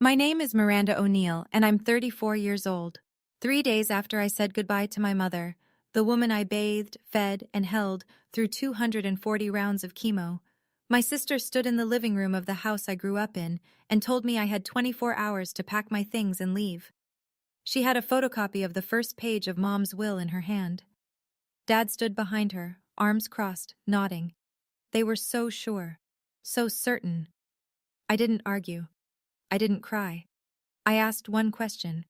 My name is Miranda O'Neill, and I'm 34 years old. 3 days after I said goodbye to my mother, the woman I bathed, fed, and held through 240 rounds of chemo, my sister stood in the living room of the house I grew up in and told me I had 24 hours to pack my things and leave. She had a photocopy of the first page of Mom's will in her hand. Dad stood behind her, arms crossed, nodding. They were so sure, so certain. I didn't argue. I didn't cry. I asked one question.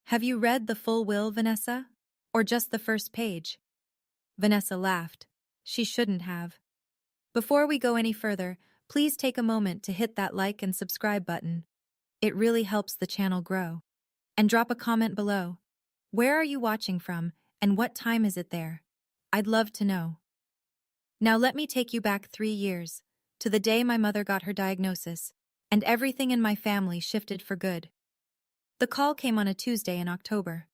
Have you read the full will, Vanessa? Or just the first page? Vanessa laughed. She shouldn't have. Before we go any further, please take a moment to hit that like and subscribe button. It really helps the channel grow. And drop a comment below. Where are you watching from, and what time is it there? I'd love to know. Now let me take you back 3 years, to the day my mother got her diagnosis, and everything in my family shifted for good. The call came on a Tuesday in October.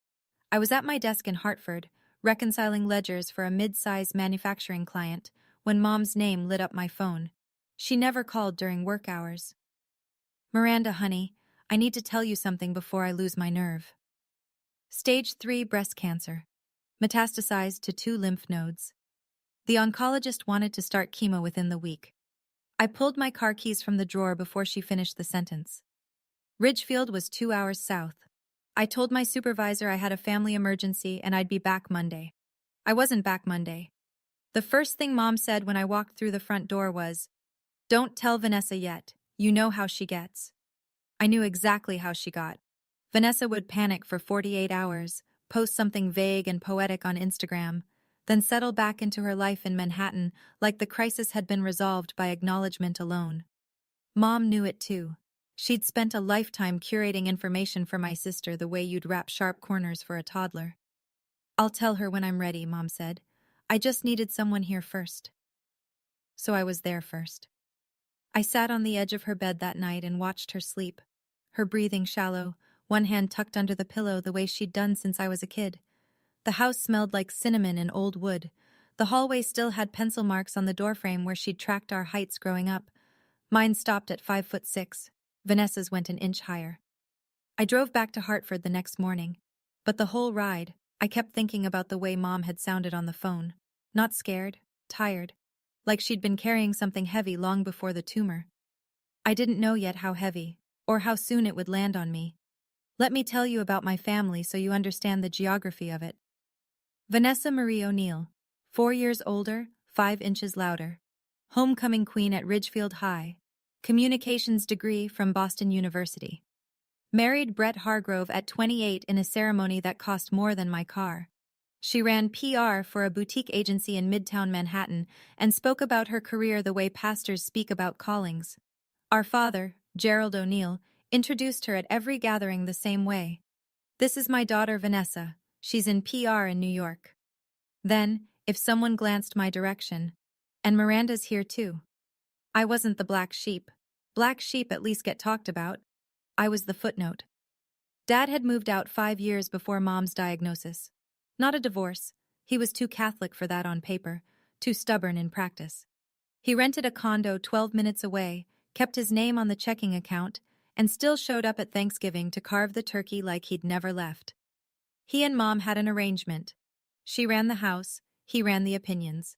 I was at my desk in Hartford, reconciling ledgers for a mid-size manufacturing client, when Mom's name lit up my phone. She never called during work hours. Miranda, honey, I need to tell you something before I lose my nerve. Stage 3 breast cancer. Metastasized to 2 lymph nodes. The oncologist wanted to start chemo within the week. I pulled my car keys from the drawer before she finished the sentence. Ridgefield was 2 hours south. I told my supervisor I had a family emergency and I'd be back Monday. I wasn't back Monday. The first thing Mom said when I walked through the front door was, "Don't tell Vanessa yet. You know how she gets." I knew exactly how she got. Vanessa would panic for 48 hours, post something vague and poetic on Instagram, then settle back into her life in Manhattan like the crisis had been resolved by acknowledgement alone. Mom knew it too. She'd spent a lifetime curating information for my sister the way you'd wrap sharp corners for a toddler. "I'll tell her when I'm ready," Mom said. "I just needed someone here first." So I was there first. I sat on the edge of her bed that night and watched her sleep, her breathing shallow, one hand tucked under the pillow the way she'd done since I was a kid. The house smelled like cinnamon and old wood. The hallway still had pencil marks on the doorframe where she'd tracked our heights growing up. Mine stopped at 5'6". Vanessa's went an inch higher. I drove back to Hartford the next morning. But the whole ride, I kept thinking about the way Mom had sounded on the phone. Not scared, tired. Like she'd been carrying something heavy long before the tumor. I didn't know yet how heavy, or how soon it would land on me. Let me tell you about my family so you understand the geography of it. Vanessa Marie O'Neill, 4 years older, 5 inches louder. Homecoming queen at Ridgefield High. Communications degree from Boston University. Married Brett Hargrove at 28 in a ceremony that cost more than my car. She ran PR for a boutique agency in Midtown Manhattan and spoke about her career the way pastors speak about callings. Our father, Gerald O'Neill, introduced her at every gathering the same way. "This is my daughter Vanessa. She's in PR in New York." Then, if someone glanced my direction, "And Miranda's here too." I wasn't the black sheep. Black sheep at least get talked about. I was the footnote. Dad had moved out 5 years before Mom's diagnosis. Not a divorce. He was too Catholic for that on paper, too stubborn in practice. He rented a condo 12 minutes away, kept his name on the checking account, and still showed up at Thanksgiving to carve the turkey like he'd never left. He and Mom had an arrangement. She ran the house, he ran the opinions.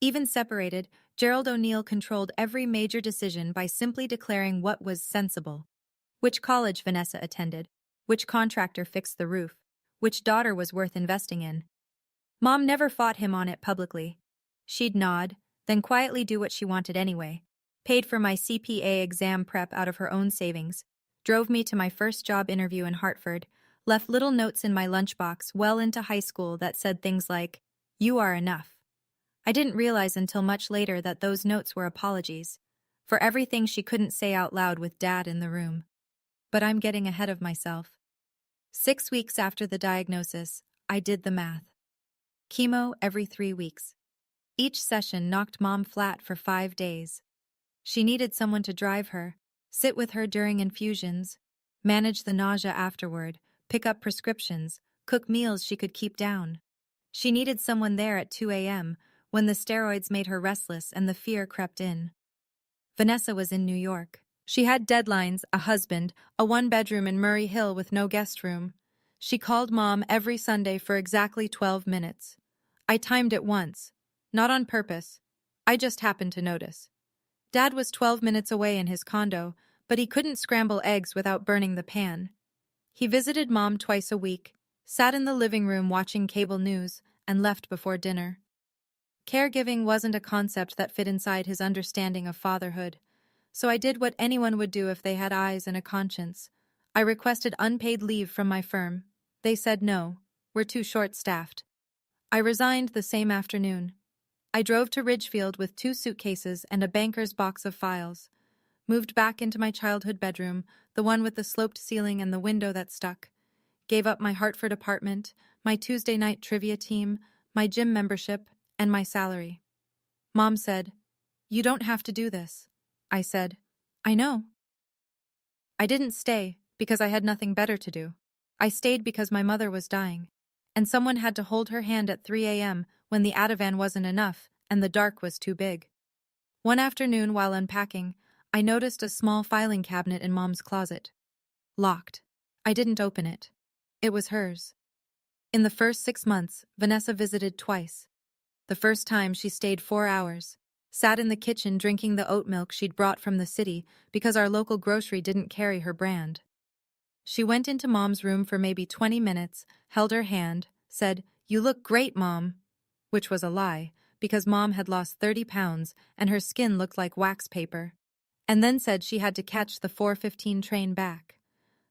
Even separated, Gerald O'Neill controlled every major decision by simply declaring what was sensible. Which college Vanessa attended, which contractor fixed the roof, which daughter was worth investing in. Mom never fought him on it publicly. She'd nod, then quietly do what she wanted anyway. Paid for my CPA exam prep out of her own savings, drove me to my first job interview in Hartford, left little notes in my lunchbox well into high school that said things like, "You are enough." I didn't realize until much later that those notes were apologies for everything she couldn't say out loud with Dad in the room. But I'm getting ahead of myself. 6 weeks after the diagnosis, I did the math. Chemo every 3 weeks. Each session knocked Mom flat for 5 days. She needed someone to drive her, sit with her during infusions, manage the nausea afterward, pick up prescriptions, cook meals she could keep down. She needed someone there at 2 a.m., when the steroids made her restless and the fear crept in. Vanessa was in New York, She had deadlines, a husband, a one-bedroom in Murray Hill with no guest room. She called Mom every Sunday for exactly 12 minutes. I timed it once. Not on purpose. I just happened to notice. Dad was 12 minutes away in his condo, but he couldn't scramble eggs without burning the pan. He visited Mom twice a week, sat in the living room watching cable news, and left before dinner. Caregiving wasn't a concept that fit inside his understanding of fatherhood, so I did what anyone would do if they had eyes and a conscience. I requested unpaid leave from my firm. They said no, we're too short-staffed. I resigned the same afternoon. I drove to Ridgefield with 2 suitcases and a banker's box of files. Moved back into my childhood bedroom, the one with the sloped ceiling and the window that stuck. Gave up my Hartford apartment, my Tuesday night trivia team, my gym membership, and my salary. Mom said, "You don't have to do this." I said, "I know." I didn't stay because I had nothing better to do. I stayed because my mother was dying, and someone had to hold her hand at 3 a.m. when the Ativan wasn't enough and the dark was too big. One afternoon while unpacking, I noticed a small filing cabinet in Mom's closet. Locked. I didn't open it. It was hers. In the first 6 months, Vanessa visited twice. The first time she stayed 4 hours. Sat in the kitchen drinking the oat milk she'd brought from the city because our local grocery didn't carry her brand. She went into Mom's room for maybe 20 minutes, held her hand, said, "You look great, Mom," which was a lie, because Mom had lost 30 pounds and her skin looked like wax paper, and then said she had to catch the 4:15 train back.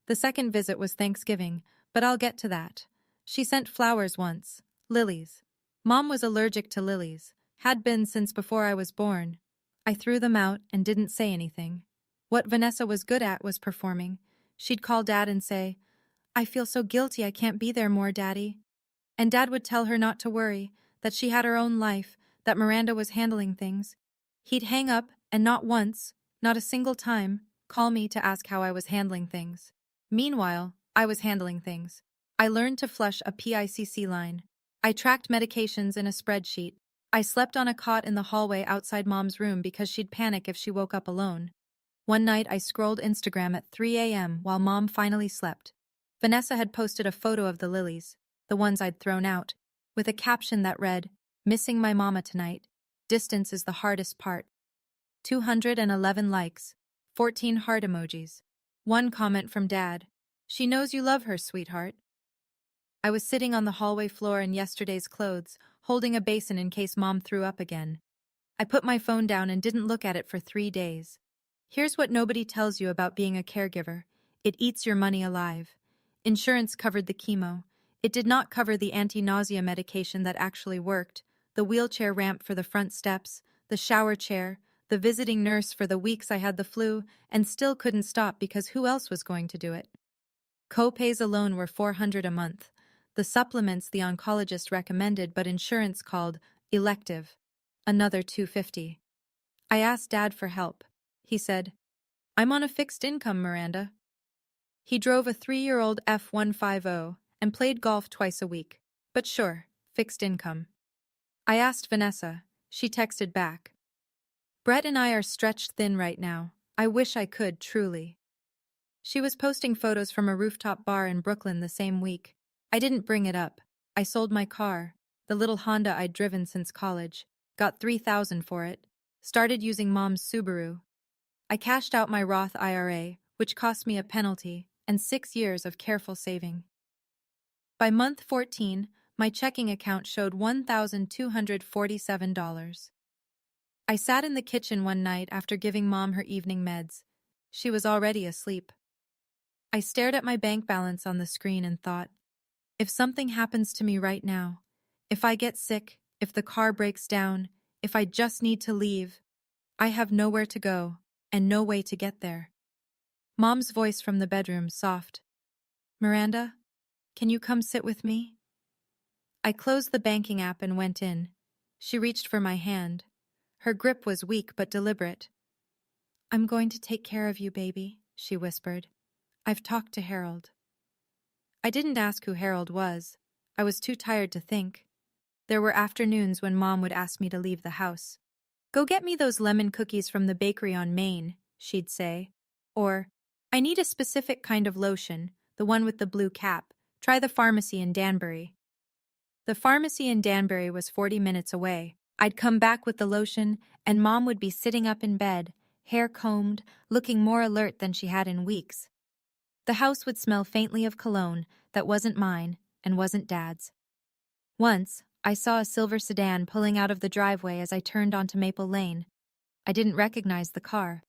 The second visit was Thanksgiving, but I'll get to that. She sent flowers once, lilies. Mom was allergic to lilies, had been since before I was born. I threw them out and didn't say anything. What Vanessa was good at was performing. She'd call Dad and say, "I feel so guilty I can't be there more, Daddy." And Dad would tell her not to worry, that she had her own life, that Miranda was handling things. He'd hang up and not once, not a single time, call me to ask how I was handling things. Meanwhile, I was handling things. I learned to flush a PICC line. I tracked medications in a spreadsheet. I slept on a cot in the hallway outside Mom's room because she'd panic if she woke up alone. One night I scrolled Instagram at 3 a.m. while Mom finally slept. Vanessa had posted a photo of the lilies, the ones I'd thrown out, with a caption that read, "Missing my mama tonight. Distance is the hardest part." 211 likes, 14 heart emojis. One comment from Dad, "She knows you love her, sweetheart." I was sitting on the hallway floor in yesterday's clothes, holding a basin in case Mom threw up again. I put my phone down and didn't look at it for 3 days. Here's what nobody tells you about being a caregiver. It eats your money alive. Insurance covered the chemo. It did not cover the anti-nausea medication that actually worked, the wheelchair ramp for the front steps, the shower chair, the visiting nurse for the weeks I had the flu, and still couldn't stop because who else was going to do it? Co-pays alone were $400 a month. The supplements the oncologist recommended but insurance called elective. Another $250. I asked Dad for help. He said, "I'm on a fixed income, Miranda." He drove a 3-year-old F-150 and played golf twice a week. But sure, fixed income. I asked Vanessa. She texted back, "Brett and I are stretched thin right now. I wish I could, truly." She was posting photos from a rooftop bar in Brooklyn the same week. I didn't bring it up. I sold my car, the little Honda I'd driven since college, got $3,000 for it, started using Mom's Subaru. I cashed out my Roth IRA, which cost me a penalty, and 6 years of careful saving. By month 14, my checking account showed $1,247. I sat in the kitchen one night after giving Mom her evening meds. She was already asleep. I stared at my bank balance on the screen and thought, if something happens to me right now, if I get sick, if the car breaks down, if I just need to leave, I have nowhere to go and no way to get there. Mom's voice from the bedroom, soft. "Miranda, can you come sit with me?" I closed the banking app and went in. She reached for my hand. Her grip was weak but deliberate. "I'm going to take care of you, baby," she whispered. "I've talked to Harold." I didn't ask who Harold was. I was too tired to think. There were afternoons when Mom would ask me to leave the house. "Go get me those lemon cookies from the bakery on Main," she'd say. Or, I need a specific kind of lotion, the one with the blue cap. Try the pharmacy in Danbury. The pharmacy in Danbury was 40 minutes away. I'd come back with the lotion, and Mom would be sitting up in bed, hair combed, looking more alert than she had in weeks. The house would smell faintly of cologne that wasn't mine and wasn't Dad's. Once, I saw a silver sedan pulling out of the driveway as I turned onto Maple Lane. I didn't recognize the car.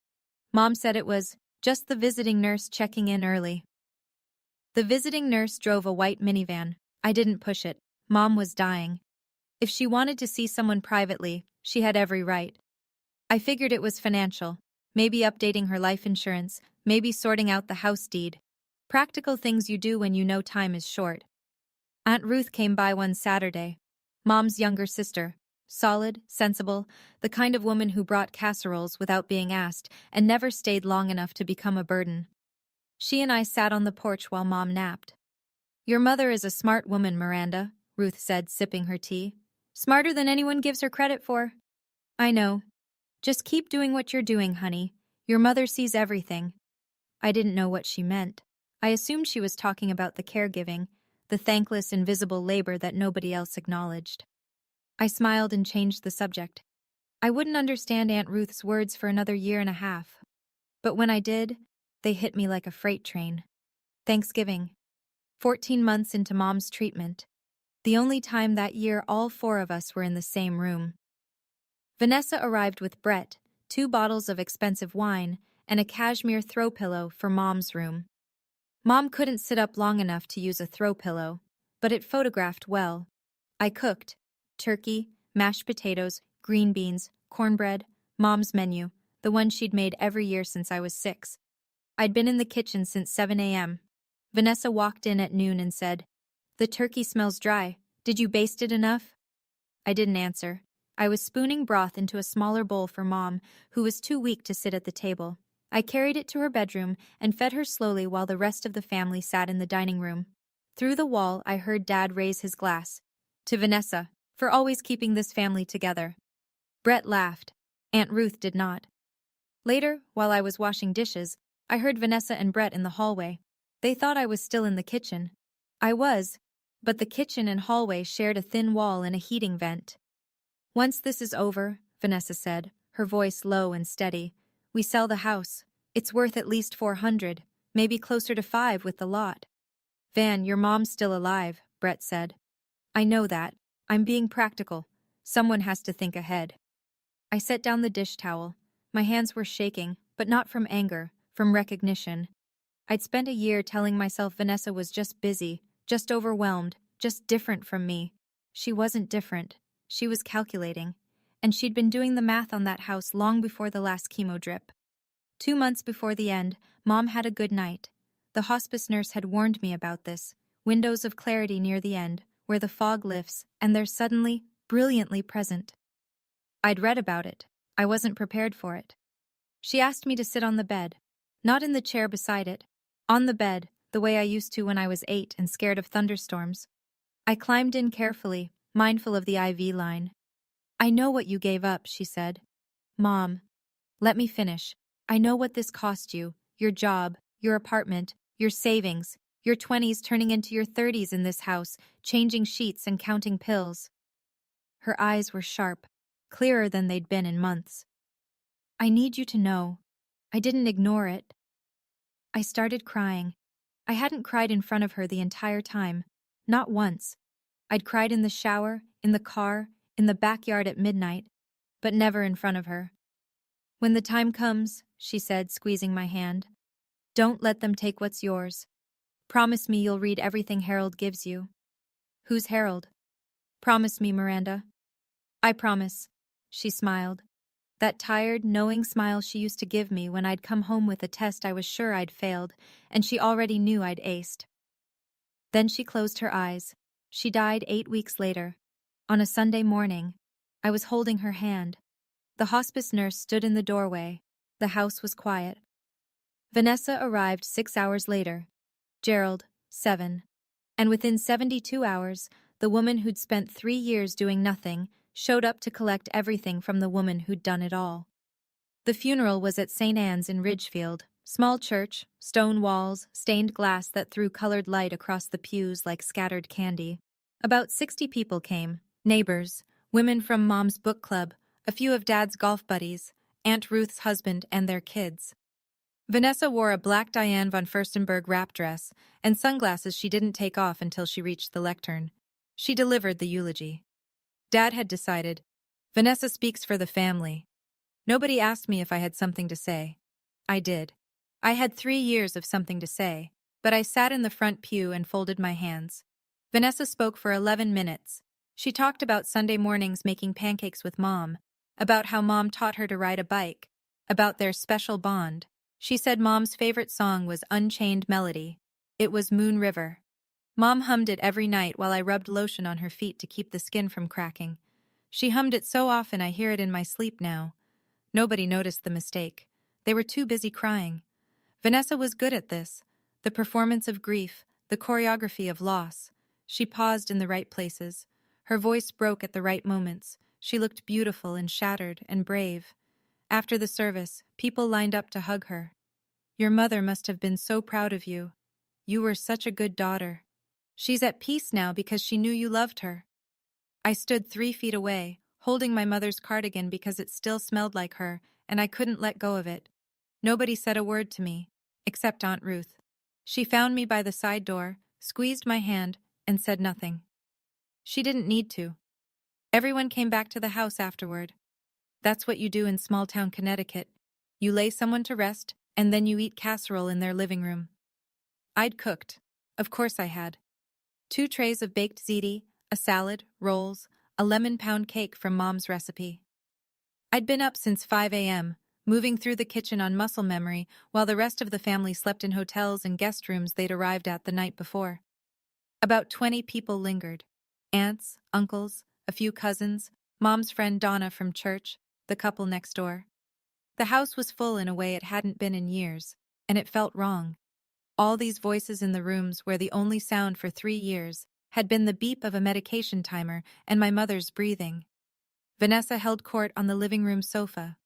Mom said it was just the visiting nurse checking in early. The visiting nurse drove a white minivan. I didn't push it. Mom was dying. If she wanted to see someone privately, she had every right. I figured it was financial. Maybe updating her life insurance, maybe sorting out the house deed. Practical things you do when you know time is short. Aunt Ruth came by one Saturday. Mom's younger sister. Solid, sensible, the kind of woman who brought casseroles without being asked and never stayed long enough to become a burden. She and I sat on the porch while Mom napped. "Your mother is a smart woman, Miranda," Ruth said, sipping her tea. "Smarter than anyone gives her credit for." "I know. Just keep doing what you're doing, honey. Your mother sees everything." I didn't know what she meant. I assumed she was talking about the caregiving, the thankless, invisible labor that nobody else acknowledged. I smiled and changed the subject. I wouldn't understand Aunt Ruth's words for another year and a half. But when I did, they hit me like a freight train. Thanksgiving. 14 months into Mom's treatment. The only time that year all four of us were in the same room. Vanessa arrived with Brett, 2 bottles of expensive wine, and a cashmere throw pillow for Mom's room. Mom couldn't sit up long enough to use a throw pillow, but it photographed well. I cooked. Turkey, mashed potatoes, green beans, cornbread, Mom's menu, the one she'd made every year since I was 6. I'd been in the kitchen since 7 a.m. Vanessa walked in at noon and said, "The turkey smells dry. Did you baste it enough?" I didn't answer. I was spooning broth into a smaller bowl for Mom, who was too weak to sit at the table. I carried it to her bedroom and fed her slowly while the rest of the family sat in the dining room. Through the wall, I heard Dad raise his glass. "To Vanessa, for always keeping this family together." Brett laughed. Aunt Ruth did not. Later, while I was washing dishes, I heard Vanessa and Brett in the hallway. They thought I was still in the kitchen. I was, but the kitchen and hallway shared a thin wall and a heating vent. "Once this is over," Vanessa said, her voice low and steady, "we sell the house. It's worth at least 400, maybe closer to 5 with the lot." "Van, your mom's still alive," Brett said. "I know that. I'm being practical. Someone has to think ahead." I set down the dish towel. My hands were shaking, but not from anger, from recognition. I'd spent a year telling myself Vanessa was just busy, just overwhelmed, just different from me. She wasn't different. She was calculating. And she'd been doing the math on that house long before the last chemo drip. 2 months before the end, Mom had a good night. The hospice nurse had warned me about this. Windows of clarity near the end, where the fog lifts, and they're suddenly, brilliantly present. I'd read about it. I wasn't prepared for it. She asked me to sit on the bed. Not in the chair beside it. On the bed, the way I used to when I was 8 and scared of thunderstorms. I climbed in carefully, mindful of the IV line. "I know what you gave up," she said. "Mom, let me finish. I know what this cost you, your job, your apartment, your savings, your 20s turning into your 30s in this house, changing sheets and counting pills." Her eyes were sharp, clearer than they'd been in months. "I need you to know. I didn't ignore it." I started crying. I hadn't cried in front of her the entire time. Not once. I'd cried in the shower, in the car, in the backyard at midnight, but never in front of her. "When the time comes," she said, squeezing my hand, "don't let them take what's yours. Promise me you'll read everything Harold gives you." "Who's Harold?" "Promise me, Miranda." "I promise." She smiled. That tired, knowing smile she used to give me when I'd come home with a test I was sure I'd failed, and she already knew I'd aced. Then she closed her eyes. She died 8 weeks later. On a Sunday morning, I was holding her hand. The hospice nurse stood in the doorway. The house was quiet. Vanessa arrived 6 hours later. Gerald, 7. And within 72 hours, the woman who'd spent 3 years doing nothing showed up to collect everything from the woman who'd done it all. The funeral was at St. Anne's in Ridgefield, Small church, stone walls, stained glass that threw colored light across the pews like scattered candy. About 60 people came, neighbors, women from Mom's book club, a few of Dad's golf buddies, Aunt Ruth's husband and their kids. Vanessa wore a black Diane von Furstenberg wrap dress and sunglasses she didn't take off until she reached the lectern. She delivered the eulogy. Dad had decided, Vanessa speaks for the family. Nobody asked me if I had something to say. I did. I had 3 years of something to say, but I sat in the front pew and folded my hands. Vanessa spoke for 11 minutes. She talked about Sunday mornings making pancakes with Mom, about how Mom taught her to ride a bike, about their special bond. She said Mom's favorite song was Unchained Melody. It was Moon River. Mom hummed it every night while I rubbed lotion on her feet to keep the skin from cracking. She hummed it so often I hear it in my sleep now. Nobody noticed the mistake. They were too busy crying. Vanessa was good at this. The performance of grief, the choreography of loss. She paused in the right places. Her voice broke at the right moments. She looked beautiful and shattered and brave. After the service, people lined up to hug her. Your mother must have been so proud of you. You were such a good daughter. She's at peace now because she knew you loved her. I stood 3 feet away, holding my mother's cardigan because it still smelled like her, and I couldn't let go of it. Nobody said a word to me, except Aunt Ruth. She found me by the side door, squeezed my hand, and said nothing. She didn't need to. Everyone came back to the house afterward. That's what you do in small-town Connecticut. You lay someone to rest, and then you eat casserole in their living room. I'd cooked. Of course I had. 2 trays of baked ziti, a salad, rolls, a lemon pound cake from Mom's recipe. I'd been up since 5 a.m., moving through the kitchen on muscle memory while the rest of the family slept in hotels and guest rooms they'd arrived at the night before. About 20 people lingered. Aunts, uncles, a few cousins, Mom's friend Donna from church, the couple next door. The house was full in a way it hadn't been in years, and it felt wrong. All these voices in the rooms where the only sound for 3 years had been the beep of a medication timer and my mother's breathing. Vanessa held court on the living room sofa.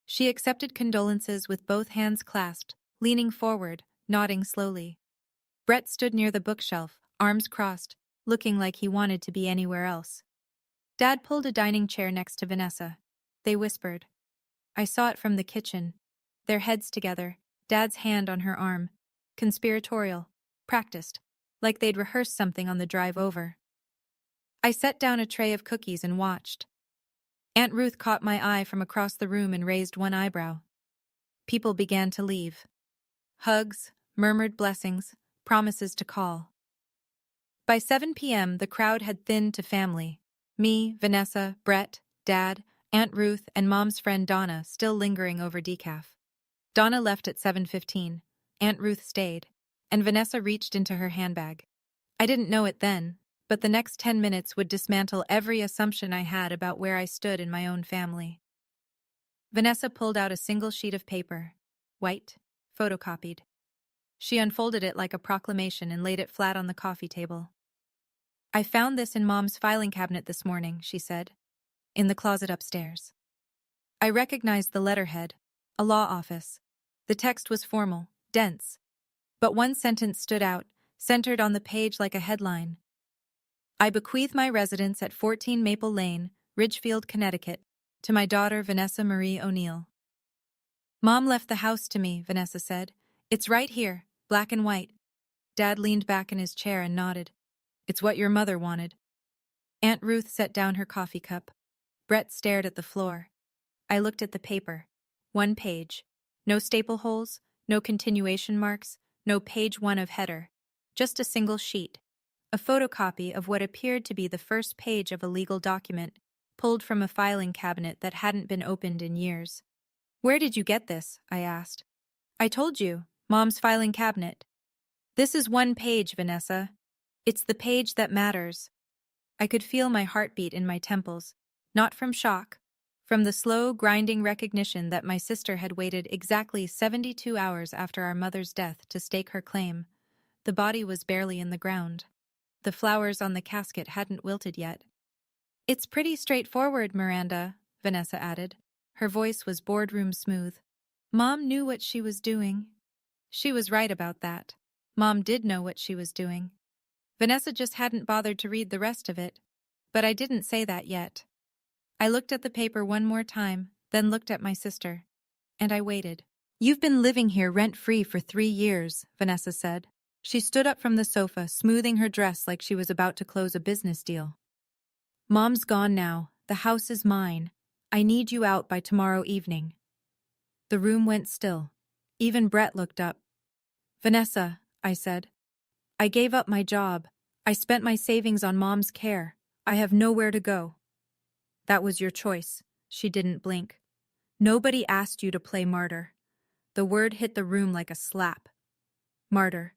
She accepted condolences with both hands clasped, leaning forward, nodding slowly. Brett stood near the bookshelf, arms crossed, looking like he wanted to be anywhere else. Dad pulled a dining chair next to Vanessa. They whispered. I saw it from the kitchen. Their heads together, Dad's hand on her arm. Conspiratorial, practiced, like they'd rehearsed something on the drive over. I set down a tray of cookies and watched. Aunt Ruth caught my eye from across the room and raised one eyebrow. People began to leave. Hugs, murmured blessings, promises to call. By 7 p.m., the crowd had thinned to family. Me, Vanessa, Brett, Dad, Aunt Ruth, and Mom's friend Donna still lingering over decaf. Donna left at 7:15. Aunt Ruth stayed, and Vanessa reached into her handbag. I didn't know it then, but the next 10 minutes would dismantle every assumption I had about where I stood in my own family. Vanessa pulled out a single sheet of paper, white, photocopied. She unfolded it like a proclamation and laid it flat on the coffee table. I found this in Mom's filing cabinet this morning, she said, in the closet upstairs. I recognized the letterhead, a law office. The text was formal, dense, but one sentence stood out, centered on the page like a headline. I bequeath my residence at 14 Maple Lane, Ridgefield, Connecticut, to my daughter Vanessa Marie O'Neill. Mom left the house to me, Vanessa said. It's right here, black and white. Dad leaned back in his chair and nodded. It's what your mother wanted. Aunt Ruth set down her coffee cup. Brett stared at the floor. I looked at the paper. 1 page. No staple holes, no continuation marks, no page 1 of header. Just a single sheet. A photocopy of what appeared to be the first page of a legal document, pulled from a filing cabinet that hadn't been opened in years. Where did you get this? I asked. I told you, Mom's filing cabinet. This is 1 page, Vanessa. It's the page that matters. I could feel my heartbeat in my temples, not from shock, from the slow, grinding recognition that my sister had waited exactly 72 hours after our mother's death to stake her claim. The body was barely in the ground. The flowers on the casket hadn't wilted yet. It's pretty straightforward, Miranda, Vanessa added. Her voice was boardroom smooth. Mom knew what she was doing. She was right about that. Mom did know what she was doing. Vanessa just hadn't bothered to read the rest of it. But I didn't say that yet. I looked at the paper one more time, then looked at my sister. And I waited. "You've been living here rent-free for 3 years," Vanessa said. She stood up from the sofa, smoothing her dress like she was about to close a business deal. "Mom's gone now. The house is mine. I need you out by tomorrow evening." The room went still. Even Brett looked up. "Vanessa," I said. "I gave up my job. I spent my savings on Mom's care. I have nowhere to go." "That was your choice." She didn't blink. "Nobody asked you to play martyr." The word hit the room like a slap. Martyr.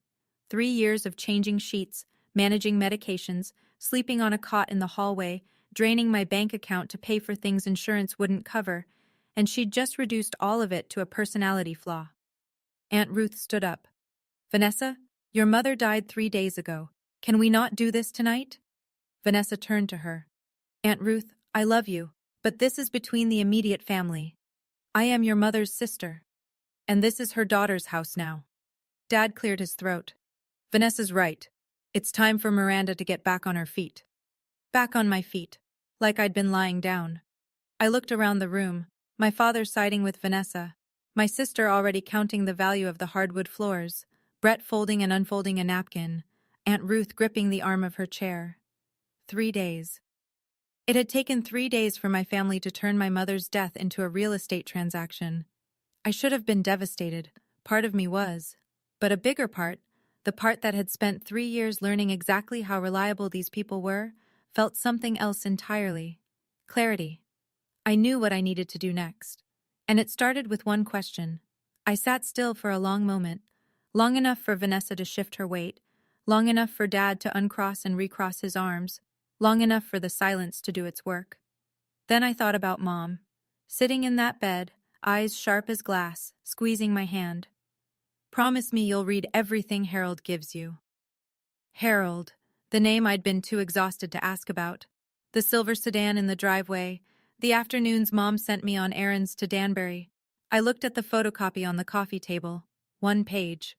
3 years of changing sheets, managing medications, sleeping on a cot in the hallway, draining my bank account to pay for things insurance wouldn't cover, and she'd just reduced all of it to a personality flaw. Aunt Ruth stood up. "Vanessa, your mother died 3 days ago. Can we not do this tonight?" Vanessa turned to her. "Aunt Ruth, I love you, but this is between the immediate family. I am your mother's sister. And this is her daughter's house now." Dad cleared his throat. "Vanessa's right. It's time for Miranda to get back on her feet." Back on my feet. Like I'd been lying down. I looked around the room, my father siding with Vanessa, my sister already counting the value of the hardwood floors, Brett folding and unfolding a napkin, Aunt Ruth gripping the arm of her chair. 3 days. It had taken 3 days for my family to turn my mother's death into a real estate transaction. I should have been devastated. Part of me was. But a bigger part, the part that had spent 3 years learning exactly how reliable these people were, felt something else entirely. Clarity. I knew what I needed to do next. And it started with one question. I sat still for a long moment, long enough for Vanessa to shift her weight, long enough for Dad to uncross and recross his arms, long enough for the silence to do its work. Then I thought about Mom, sitting in that bed, eyes sharp as glass, squeezing my hand. "Promise me you'll read everything Harold gives you." Harold, the name I'd been too exhausted to ask about. The silver sedan in the driveway, the afternoons Mom sent me on errands to Danbury. I looked at the photocopy on the coffee table. 1 page.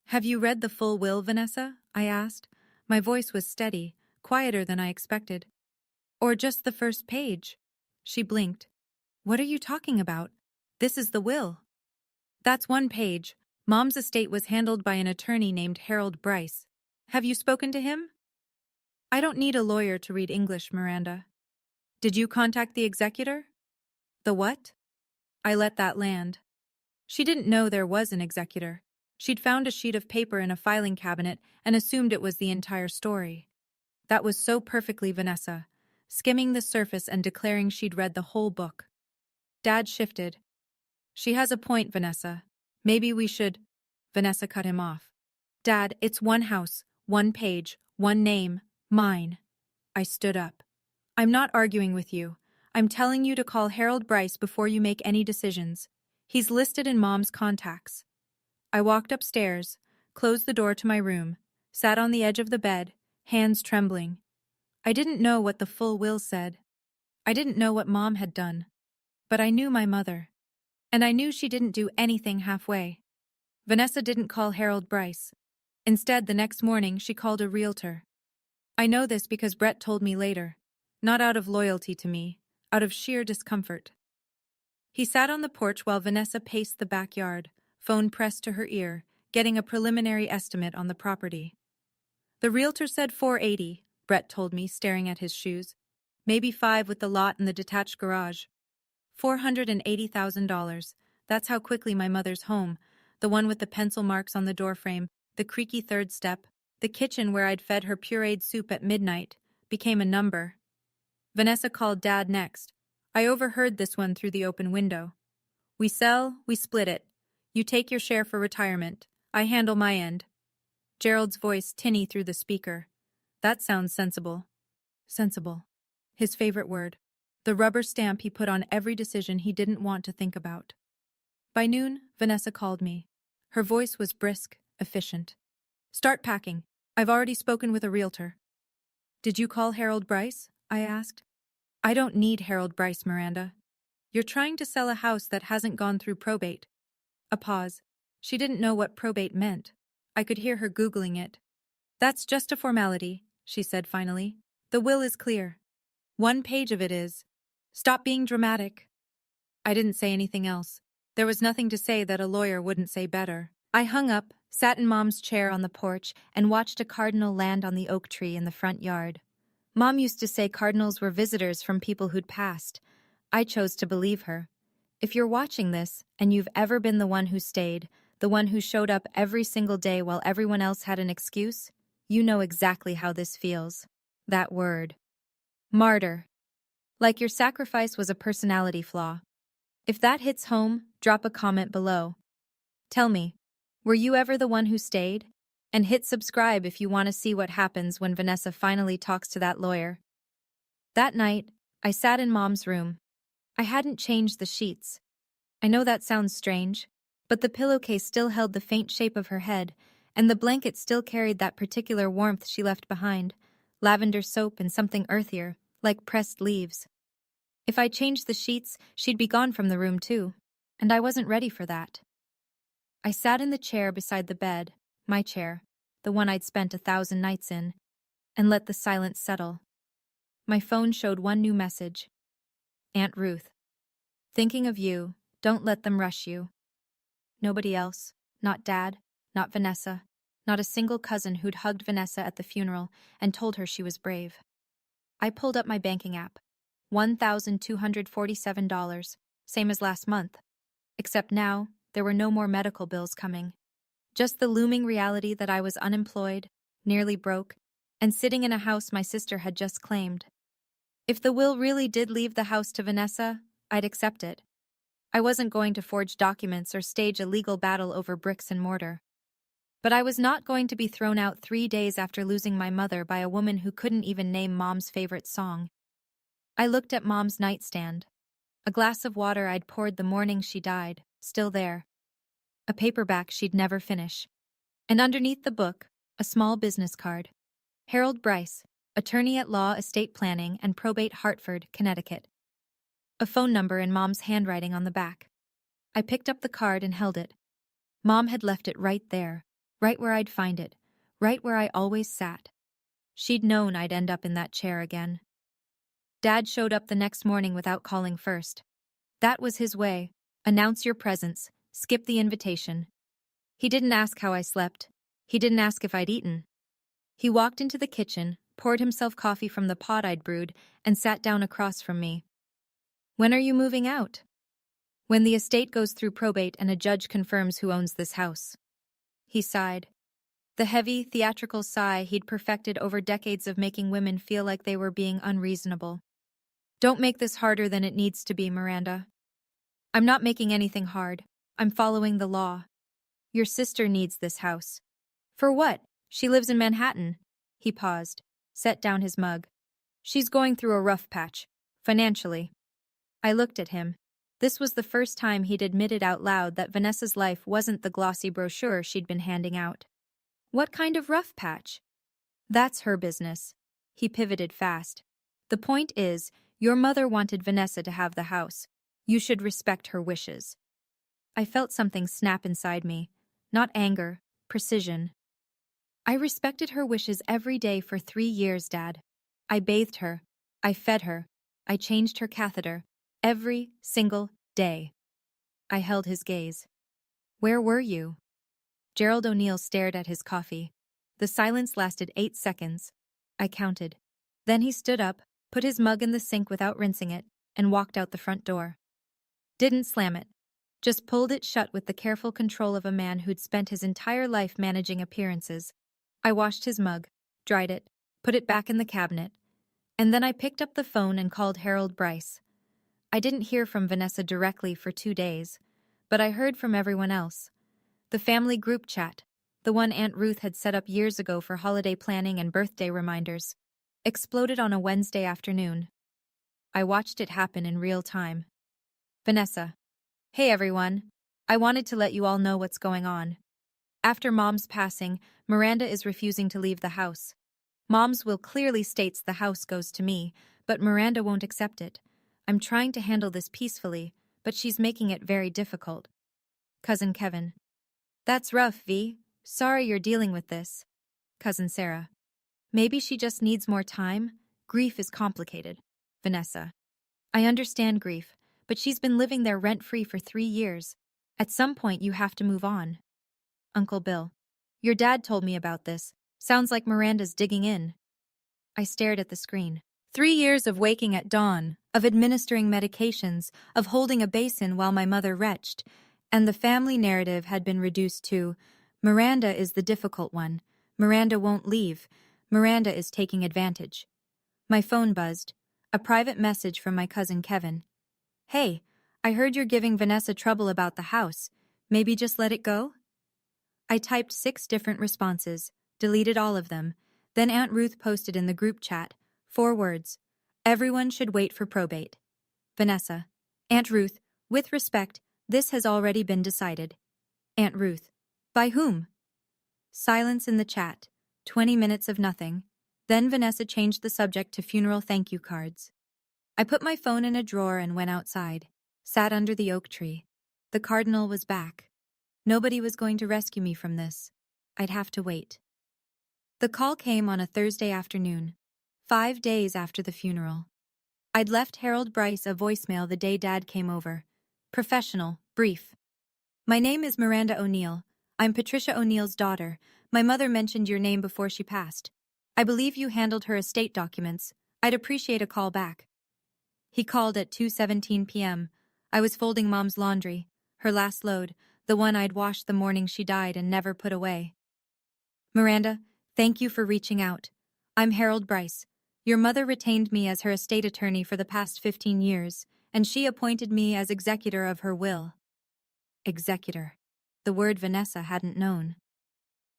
"Have you read the full will, Vanessa?" I asked. My voice was steady, quieter than I expected. "Or just the first page?" She blinked. "What are you talking about? This is the will." "That's 1 page. Mom's estate was handled by an attorney named Harold Bryce. Have you spoken to him?" "I don't need a lawyer to read English, Miranda." "Did you contact the executor?" "The what?" I let that land. She didn't know there was an executor. She'd found a sheet of paper in a filing cabinet and assumed it was the entire story. That was so perfectly Vanessa, skimming the surface and declaring she'd read the whole book. Dad shifted. "She has a point, Vanessa. Maybe we should—" Vanessa cut him off. "Dad, it's 1 house, 1 page, 1 name, mine." I stood up. "I'm not arguing with you. I'm telling you to call Harold Bryce before you make any decisions. He's listed in Mom's contacts." I walked upstairs, closed the door to my room, sat on the edge of the bed, hands trembling. I didn't know what the full will said. I didn't know what Mom had done. But I knew my mother. And I knew she didn't do anything halfway. Vanessa didn't call Harold Bryce. Instead, the next morning, she called a realtor. I know this because Brett told me later. Not out of loyalty to me, out of sheer discomfort. He sat on the porch while Vanessa paced the backyard, phone pressed to her ear, getting a preliminary estimate on the property. "The realtor said 480, Brett told me, staring at his shoes. "Maybe 5 with the lot and the detached garage." $480,000. That's how quickly my mother's home, the one with the pencil marks on the doorframe, the creaky 3rd step, the kitchen where I'd fed her pureed soup at midnight, became a number. Vanessa called Dad next. I overheard this one through the open window. "We sell, we split it. You take your share for retirement. I handle my end." Gerald's voice tinny through the speaker. "That sounds sensible." Sensible. His favorite word. The rubber stamp he put on every decision he didn't want to think about. By noon, Vanessa called me. Her voice was brisk, efficient. "Start packing. I've already spoken with a realtor." "Did you call Harold Bryce?" I asked. "I don't need Harold Bryce, Miranda. You're trying to sell a house that hasn't gone through probate." A pause. She didn't know what probate meant. I could hear her Googling it. That's just a formality, she said finally. The will is clear. One page of it is. Stop being dramatic. I didn't say anything else. There was nothing to say that a lawyer wouldn't say better. I hung up, sat in Mom's chair on the porch, and watched a cardinal land on the oak tree in the front yard. Mom used to say cardinals were visitors from people who'd passed. I chose to believe her. If you're watching this, and you've ever been the one who stayed, the one who showed up every single day while everyone else had an excuse, you know exactly how this feels. That word. Martyr. Like your sacrifice was a personality flaw. If that hits home, drop a comment below. Tell me, were you ever the one who stayed? And hit subscribe if you want to see what happens when Vanessa finally talks to that lawyer. That night, I sat in Mom's room. I hadn't changed the sheets. I know that sounds strange, but the pillowcase still held the faint shape of her head, and the blanket still carried that particular warmth she left behind, lavender soap and something earthier, like pressed leaves. If I changed the sheets, she'd be gone from the room too, and I wasn't ready for that. I sat in the chair beside the bed, my chair, the one I'd spent 1,000 nights in, and let the silence settle. My phone showed one new message. Aunt Ruth. Thinking of you, don't let them rush you. Nobody else, not Dad, not Vanessa, not a single cousin who'd hugged Vanessa at the funeral and told her she was brave. I pulled up my banking app. $1,247, same as last month. Except now, there were no more medical bills coming. Just the looming reality that I was unemployed, nearly broke, and sitting in a house my sister had just claimed. If the will really did leave the house to Vanessa, I'd accept it. I wasn't going to forge documents or stage a legal battle over bricks and mortar. But I was not going to be thrown out 3 days after losing my mother by a woman who couldn't even name Mom's favorite song. I looked at Mom's nightstand. A glass of water I'd poured the morning she died, still there. A paperback she'd never finish. And underneath the book, a small business card. Harold Bryce, attorney at law, estate planning, and probate, Hartford, Connecticut. A phone number in Mom's handwriting on the back. I picked up the card and held it. Mom had left it right there, right where I'd find it, right where I always sat. She'd known I'd end up in that chair again. Dad showed up the next morning without calling first. That was his way. Announce your presence, skip the invitation. He didn't ask how I slept. He didn't ask if I'd eaten. He walked into the kitchen, poured himself coffee from the pot I'd brewed, and sat down across from me. When are you moving out? When the estate goes through probate and a judge confirms who owns this house. He sighed. The heavy, theatrical sigh he'd perfected over decades of making women feel like they were being unreasonable. Don't make this harder than it needs to be, Miranda. I'm not making anything hard. I'm following the law. Your sister needs this house. For what? She lives in Manhattan. He paused, set down his mug. She's going through a rough patch, financially. I looked at him. This was the first time he'd admitted out loud that Vanessa's life wasn't the glossy brochure she'd been handing out. What kind of rough patch? That's her business. He pivoted fast. The point is, your mother wanted Vanessa to have the house. You should respect her wishes. I felt something snap inside me. Not anger, precision. I respected her wishes every day for 3 years, Dad. I bathed her. I fed her. I changed her catheter. Every single day. I held his gaze. Where were you? Gerald O'Neill stared at his coffee. The silence lasted 8 seconds. I counted. Then he stood up, put his mug in the sink without rinsing it, and walked out the front door. Didn't slam it. Just pulled it shut with the careful control of a man who'd spent his entire life managing appearances. I washed his mug, dried it, put it back in the cabinet, and then I picked up the phone and called Harold Bryce. I didn't hear from Vanessa directly for 2 days, but I heard from everyone else. The family group chat, the one Aunt Ruth had set up years ago for holiday planning and birthday reminders, exploded on a Wednesday afternoon. I watched it happen in real time. Vanessa. Hey everyone. I wanted to let you all know what's going on. After Mom's passing, Miranda is refusing to leave the house. Mom's will clearly states the house goes to me, but Miranda won't accept it. I'm trying to handle this peacefully, but she's making it very difficult. Cousin Kevin. That's rough, V. Sorry you're dealing with this. Cousin Sarah. Maybe she just needs more time. Grief is complicated. Vanessa. I understand grief, but she's been living there rent-free for 3 years. At some point you have to move on. Uncle Bill. Your dad told me about this. Sounds like Miranda's digging in. I stared at the screen. 3 years of waking at dawn, of administering medications, of holding a basin while my mother retched, and the family narrative had been reduced to, Miranda is the difficult one. Miranda won't leave. Miranda is taking advantage. My phone buzzed. A private message from my cousin Kevin. Hey, I heard you're giving Vanessa trouble about the house. Maybe just let it go? I typed 6 different responses, deleted all of them. Then Aunt Ruth posted in the group chat, 4 words. Everyone should wait for probate. Vanessa. Aunt Ruth, with respect, this has already been decided. Aunt Ruth. By whom? Silence in the chat. 20 minutes of nothing. Then Vanessa changed the subject to funeral thank you cards. I put my phone in a drawer and went outside. Sat under the oak tree. The cardinal was back. Nobody was going to rescue me from this. I'd have to wait. The call came on a Thursday afternoon, 5 days after the funeral. I'd left Harold Bryce a voicemail the day Dad came over. Professional, brief. My name is Miranda O'Neill. I'm Patricia O'Neill's daughter. My mother mentioned your name before she passed. I believe you handled her estate documents. I'd appreciate a call back. He called at 2:17 p.m. I was folding Mom's laundry, her last load, the one I'd washed the morning she died and never put away. Miranda, thank you for reaching out. I'm Harold Bryce. Your mother retained me as her estate attorney for the past 15 years, and she appointed me as executor of her will. Executor. The word Vanessa hadn't known.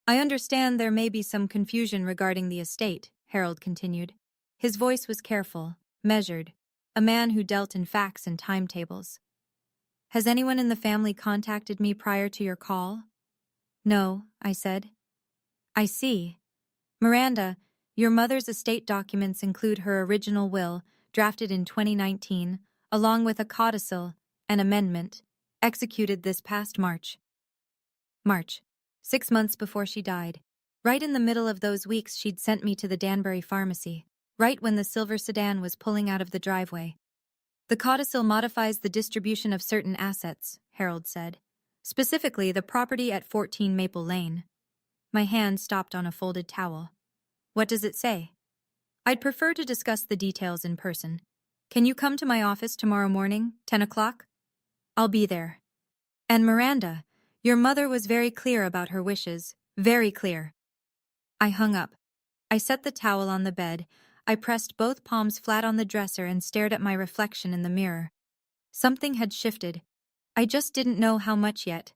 I understand there may be some confusion regarding the estate, Harold continued. His voice was careful, measured, a man who dealt in facts and timetables. Has anyone in the family contacted me prior to your call? No, I said. I see. Miranda, your mother's estate documents include her original will, drafted in 2019, along with a codicil, an amendment, executed this past March. March. 6 months before she died. Right in the middle of those weeks she'd sent me to the Danbury pharmacy, right when the silver sedan was pulling out of the driveway. The codicil modifies the distribution of certain assets, Harold said. Specifically, the property at 14 Maple Lane. My hand stopped on a folded towel. What does it say? I'd prefer to discuss the details in person. Can you come to my office tomorrow morning, 10 o'clock? I'll be there. And Miranda, your mother was very clear about her wishes, very clear. I hung up. I set the towel on the bed. I pressed both palms flat on the dresser and stared at my reflection in the mirror. Something had shifted. I just didn't know how much yet.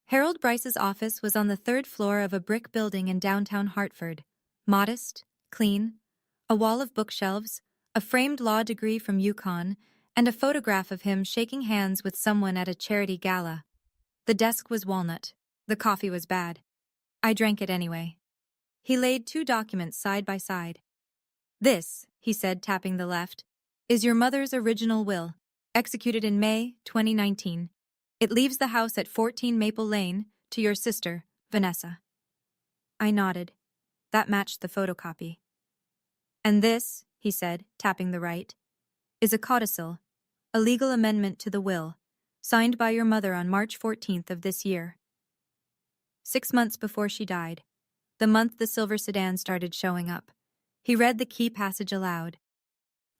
Harold Bryce's office was on the 3rd floor of a brick building in downtown Hartford. Modest, clean, a wall of bookshelves, a framed law degree from UConn, and a photograph of him shaking hands with someone at a charity gala. The desk was walnut. The coffee was bad. I drank it anyway. He laid 2 documents side by side. This, he said, tapping the left, is your mother's original will, executed in May 2019. It leaves the house at 14 Maple Lane to your sister, Vanessa. I nodded. That matched the photocopy. And this, he said, tapping the right, is a codicil, a legal amendment to the will, signed by your mother on March 14th of this year. 6 months before she died, the month the silver sedan started showing up. He read the key passage aloud.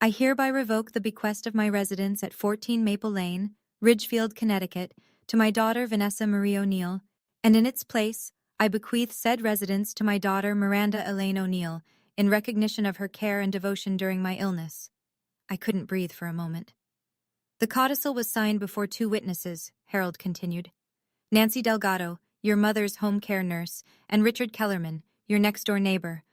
I hereby revoke the bequest of my residence at 14 Maple Lane, Ridgefield, Connecticut, to my daughter Vanessa Marie O'Neill, and in its place, I bequeath said residence to my daughter Miranda Elaine O'Neill, in recognition of her care and devotion during my illness. I couldn't breathe for a moment. The codicil was signed before 2 witnesses, Harold continued. Nancy Delgado, your mother's home care nurse, and Richard Kellerman, your next-door neighbor.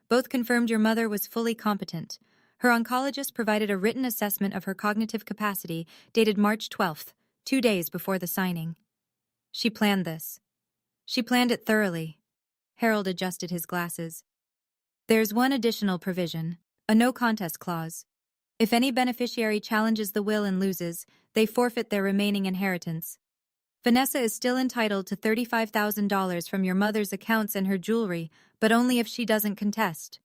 Both confirmed your mother was fully competent. Her oncologist provided a written assessment of her cognitive capacity dated March 12th, 2 days before the signing. She planned this. She planned it thoroughly. Harold adjusted his glasses. There's one additional provision, a no-contest clause. If any beneficiary challenges the will and loses, they forfeit their remaining inheritance. Vanessa is still entitled to $35,000 from your mother's accounts and her jewelry, but only if she doesn't contest.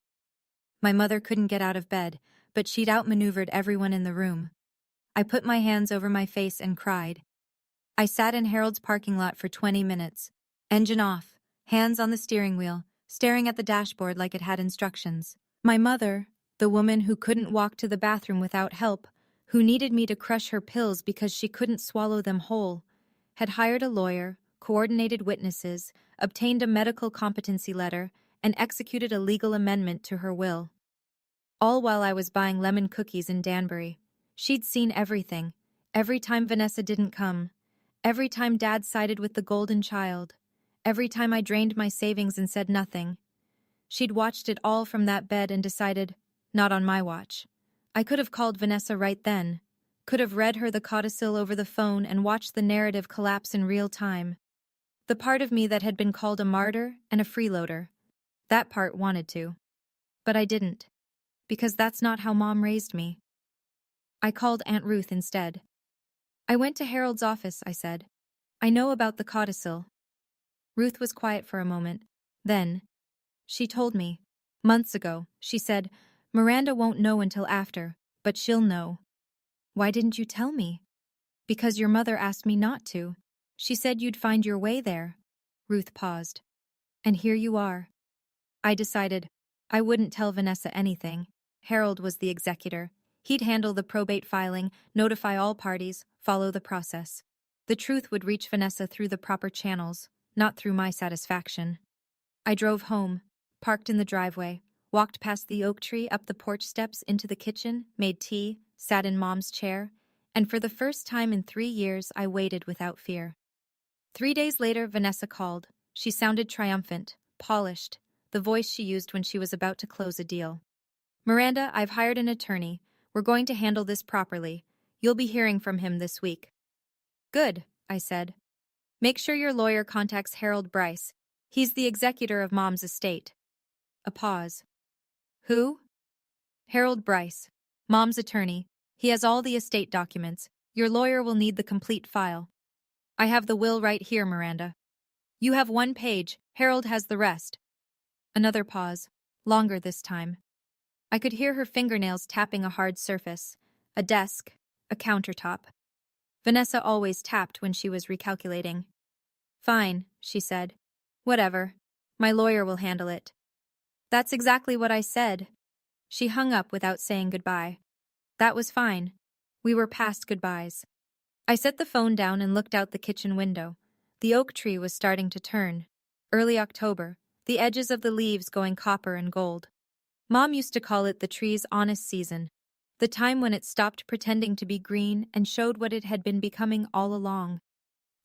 My mother couldn't get out of bed, but she'd outmaneuvered everyone in the room. I put my hands over my face and cried. I sat in Harold's parking lot for 20 minutes, engine off, hands on the steering wheel, staring at the dashboard like it had instructions. My mother, the woman who couldn't walk to the bathroom without help, who needed me to crush her pills because she couldn't swallow them whole, had hired a lawyer, coordinated witnesses, obtained a medical competency letter, and executed a legal amendment to her will. All while I was buying lemon cookies in Danbury. She'd seen everything. Every time Vanessa didn't come. Every time Dad sided with the golden child. Every time I drained my savings and said nothing. She'd watched it all from that bed and decided, not on my watch. I could have called Vanessa right then. Could have read her the codicil over the phone and watched the narrative collapse in real time. The part of me that had been called a martyr and a freeloader. That part wanted to. But I didn't. Because that's not how Mom raised me. I called Aunt Ruth instead. I went to Harold's office, I said. I know about the codicil. Ruth was quiet for a moment. Then, she told me. Months ago, she said, Miranda won't know until after, but she'll know. Why didn't you tell me? Because your mother asked me not to. She said you'd find your way there. Ruth paused. And here you are. I decided I wouldn't tell Vanessa anything. Harold was the executor. He'd handle the probate filing, notify all parties, follow the process. The truth would reach Vanessa through the proper channels, not through my satisfaction. I drove home, parked in the driveway, walked past the oak tree up the porch steps into the kitchen, made tea, sat in Mom's chair, and for the first time in 3 years I waited without fear. 3 days later, Vanessa called. She sounded triumphant, polished, the voice she used when she was about to close a deal. Miranda, I've hired an attorney. We're going to handle this properly. You'll be hearing from him this week. Good, I said. Make sure your lawyer contacts Harold Bryce. He's the executor of Mom's estate. A pause. Who? Harold Bryce, Mom's attorney. He has all the estate documents. Your lawyer will need the complete file. I have the will right here, Miranda. You have 1 page. Harold has the rest. Another pause, longer this time. I could hear her fingernails tapping a hard surface, a desk, a countertop. Vanessa always tapped when she was recalculating. Fine, she said. Whatever. My lawyer will handle it. That's exactly what I said. She hung up without saying goodbye. That was fine. We were past goodbyes. I set the phone down and looked out the kitchen window. The oak tree was starting to turn. Early October, the edges of the leaves going copper and gold. Mom used to call it the tree's honest season, the time when it stopped pretending to be green and showed what it had been becoming all along.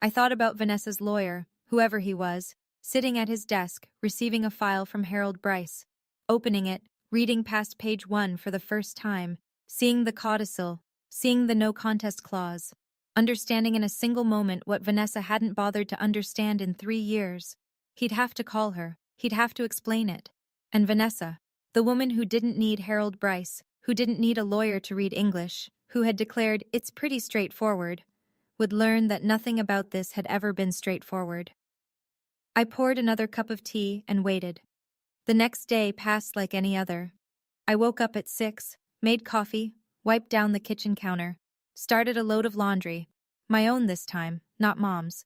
I thought about Vanessa's lawyer, whoever he was, sitting at his desk, receiving a file from Harold Bryce, opening it, reading past page 1 for the first time, seeing the codicil, seeing the no contest clause, understanding in a single moment what Vanessa hadn't bothered to understand in 3 years. He'd have to call her, he'd have to explain it. And Vanessa, the woman who didn't need Harold Bryce, who didn't need a lawyer to read English, who had declared it's pretty straightforward, would learn that nothing about this had ever been straightforward. I poured another cup of tea and waited. The next day passed like any other. I woke up at 6, made coffee, wiped down the kitchen counter, started a load of laundry, my own this time, not Mom's.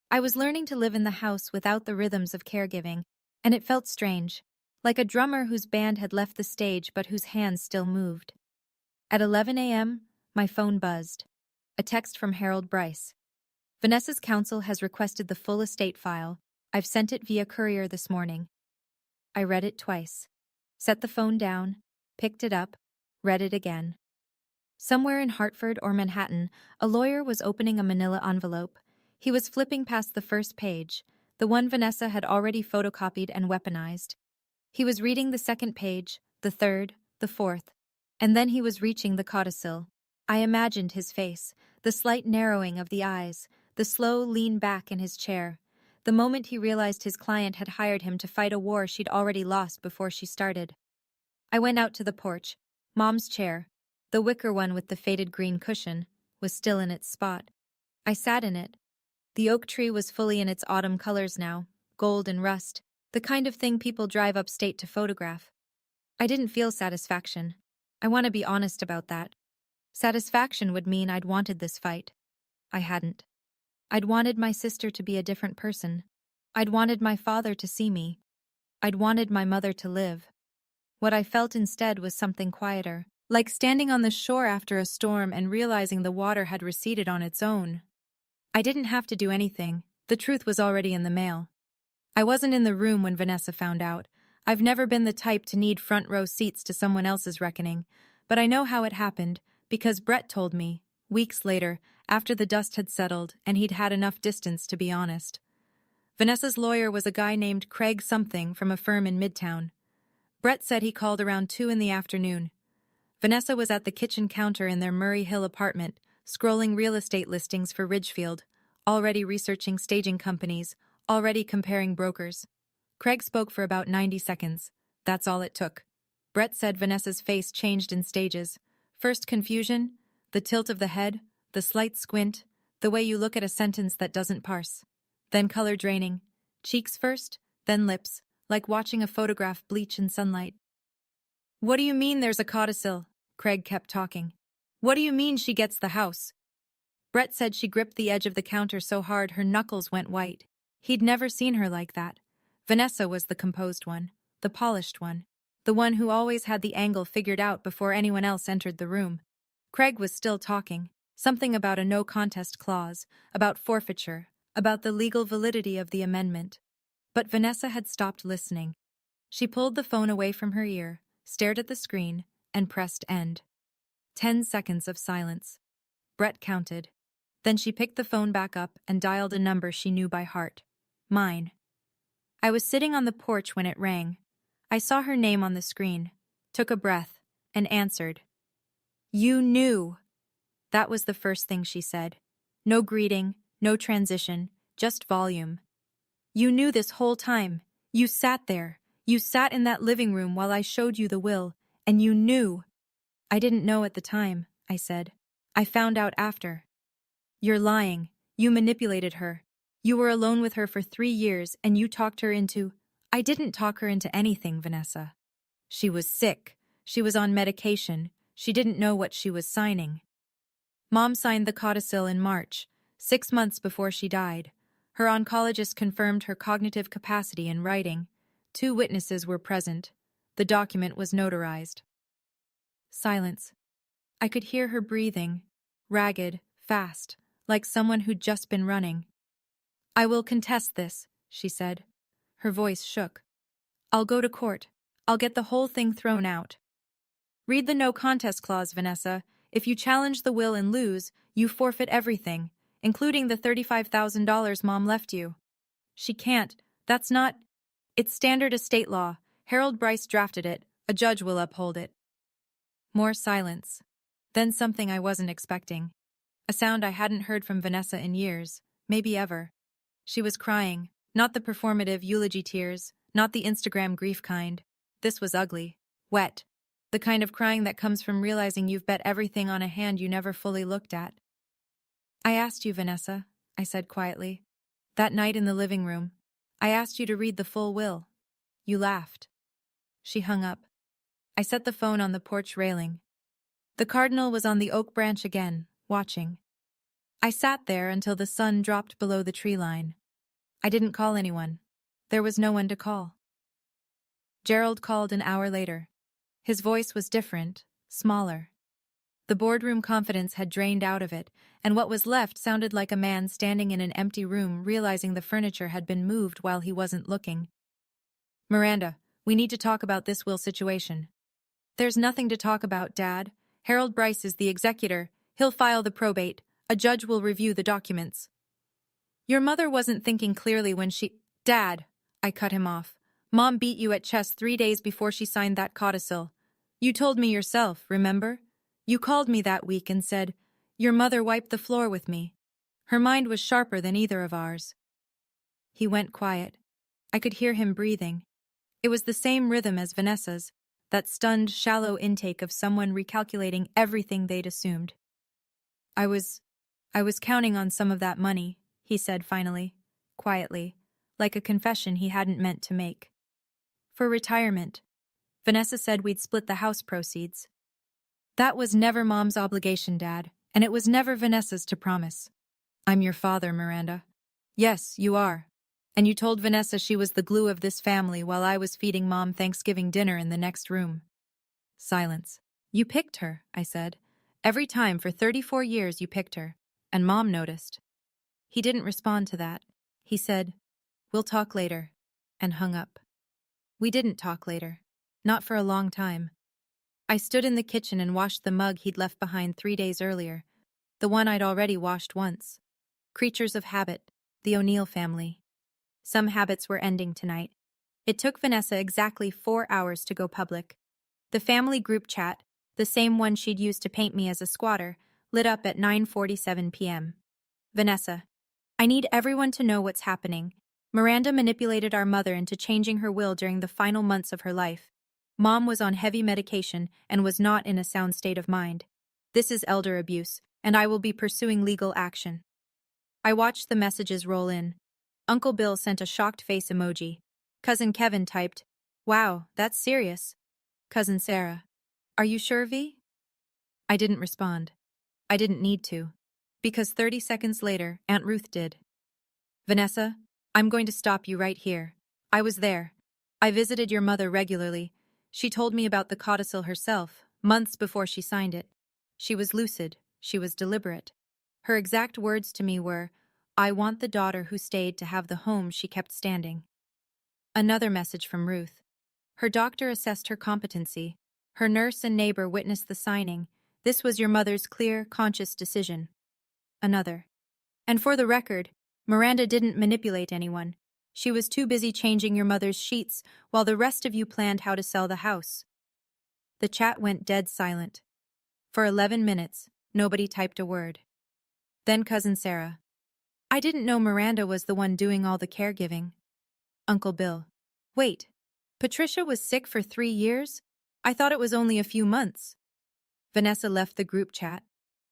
I was learning to live in the house without the rhythms of caregiving, and it felt strange. Like a drummer whose band had left the stage but whose hands still moved. At 11 a.m., my phone buzzed. A text from Harold Bryce. Vanessa's counsel has requested the full estate file. I've sent it via courier this morning. I read it twice. Set the phone down, picked it up, read it again. Somewhere in Hartford or Manhattan, a lawyer was opening a manila envelope. He was flipping past the first page, the one Vanessa had already photocopied and weaponized. He was reading the second page, the third, the fourth, and then he was reaching the codicil. I imagined his face, the slight narrowing of the eyes, the slow lean back in his chair, the moment he realized his client had hired him to fight a war she'd already lost before she started. I went out to the porch. Mom's chair, the wicker one with the faded green cushion, was still in its spot. I sat in it, The oak tree was fully in its autumn colors now, gold and rust, the kind of thing people drive upstate to photograph. I didn't feel satisfaction. I want to be honest about that. Satisfaction would mean I'd wanted this fight. I hadn't. I'd wanted my sister to be a different person. I'd wanted my father to see me. I'd wanted my mother to live. What I felt instead was something quieter, like standing on the shore after a storm and realizing the water had receded on its own. I didn't have to do anything. The truth was already in the mail. I wasn't in the room when Vanessa found out. I've never been the type to need front row seats to someone else's reckoning, but I know how it happened because Brett told me, weeks later, after the dust had settled and he'd had enough distance to be honest. Vanessa's lawyer was a guy named Craig something from a firm in Midtown. Brett said he called around 2 in the afternoon. Vanessa was at the kitchen counter in their Murray Hill apartment, scrolling real estate listings for Ridgefield, already researching staging companies, already comparing brokers. Craig spoke for about 90 seconds. That's all it took. Brett said Vanessa's face changed in stages. First confusion, the tilt of the head, the slight squint, the way you look at a sentence that doesn't parse. Then color draining. Cheeks first, then lips, like watching a photograph bleach in sunlight. "What do you mean there's a codicil?" Craig kept talking. "What do you mean she gets the house?" Brett said she gripped the edge of the counter so hard her knuckles went white. He'd never seen her like that. Vanessa was the composed one, the polished one, the one who always had the angle figured out before anyone else entered the room. Craig was still talking, something about a no-contest clause, about forfeiture, about the legal validity of the amendment. But Vanessa had stopped listening. She pulled the phone away from her ear, stared at the screen, and pressed end. 10 seconds of silence. Brett counted. Then she picked the phone back up and dialed a number she knew by heart. Mine. I was sitting on the porch when it rang. I saw her name on the screen, took a breath, and answered. "You knew." That was the first thing she said. No greeting, no transition, just volume. "You knew this whole time. You sat there. You sat in that living room while I showed you the will, and you knew." "I didn't know at the time," I said. "I found out after." "You're lying. You manipulated her. You were alone with her for 3 years, and you talked her into—" "I didn't talk her into anything, Vanessa. She was sick. She was on medication. She didn't know what she was signing. Mom signed the codicil in March, 6 months before she died. Her oncologist confirmed her cognitive capacity in writing. 2 witnesses were present. The document was notarized." Silence. I could hear her breathing, ragged, fast, like someone who'd just been running. "I will contest this," she said. Her voice shook. "I'll go to court. I'll get the whole thing thrown out. Read the no contest clause, Vanessa. If you challenge the will and lose, you forfeit everything, including the $35,000 Mom left you." "She can't. That's not—" "It's standard estate law. Harold Bryce drafted it. A judge will uphold it." More silence. Then something I wasn't expecting. A sound I hadn't heard from Vanessa in years, maybe ever. She was crying, not the performative eulogy tears, not the Instagram grief kind. This was ugly, wet, the kind of crying that comes from realizing you've bet everything on a hand you never fully looked at. "I asked you, Vanessa," I said quietly. "That night in the living room. I asked you to read the full will. You laughed." She hung up. I set the phone on the porch railing. The cardinal was on the oak branch again, watching. I sat there until the sun dropped below the tree line. I didn't call anyone. There was no one to call. Gerald called an hour later. His voice was different, smaller. The boardroom confidence had drained out of it, and what was left sounded like a man standing in an empty room realizing the furniture had been moved while he wasn't looking. "Miranda, we need to talk about this will situation." "There's nothing to talk about, Dad. Harold Bryce is the executor. He'll file the probate. A judge will review the documents." "Your mother wasn't thinking clearly when she—" "Dad," I cut him off. "Mom beat you at chess 3 days before she signed that codicil. You told me yourself, remember? You called me that week and said, 'Your mother wiped the floor with me.' Her mind was sharper than either of ours." He went quiet. I could hear him breathing. It was the same rhythm as Vanessa's, that stunned, shallow intake of someone recalculating everything they'd assumed. I was counting on some of that money," he said finally, quietly, like a confession he hadn't meant to make. For retirement. Vanessa said we'd split the house proceeds. That was never Mom's obligation, Dad, and it was never Vanessa's to promise. I'm your father, Miranda. Yes, you are. And you told Vanessa she was the glue of this family while I was feeding Mom Thanksgiving dinner in the next room. Silence. You picked her, I said. Every time for 34 years you picked her. And Mom noticed. He didn't respond to that. He said, "We'll talk later," and hung up. We didn't talk later. Not for a long time. I stood in the kitchen and washed the mug he'd left behind 3 days earlier, the one I'd already washed once. Creatures of habit, the O'Neill family. Some habits were ending tonight. It took Vanessa exactly 4 hours to go public. The family group chat, the same one she'd used to paint me as a squatter, lit up at 9:47 p.m. Vanessa, I need everyone to know what's happening. Miranda manipulated our mother into changing her will during the final months of her life. Mom was on heavy medication and was not in a sound state of mind. This is elder abuse, and I will be pursuing legal action. I watched the messages roll in. Uncle Bill sent a shocked face emoji. Cousin Kevin typed, "Wow, that's serious." Cousin Sarah, "Are you sure, V?" I didn't respond. I didn't need to. Because 30 seconds later, Aunt Ruth did. "Vanessa, I'm going to stop you right here. I was there. I visited your mother regularly. She told me about the codicil herself, months before she signed it. She was lucid. She was deliberate. Her exact words to me were, 'I want the daughter who stayed to have the home she kept standing.'" Another message from Ruth. Her doctor assessed her competency. Her nurse and neighbor witnessed the signing. This was your mother's clear, conscious decision. Another. And for the record, Miranda didn't manipulate anyone. She was too busy changing your mother's sheets while the rest of you planned how to sell the house. The chat went dead silent. For 11 minutes, nobody typed a word. Then Cousin Sarah. "I didn't know Miranda was the one doing all the caregiving." Uncle Bill. "Wait, Patricia was sick for 3 years? I thought it was only a few months." Vanessa left the group chat.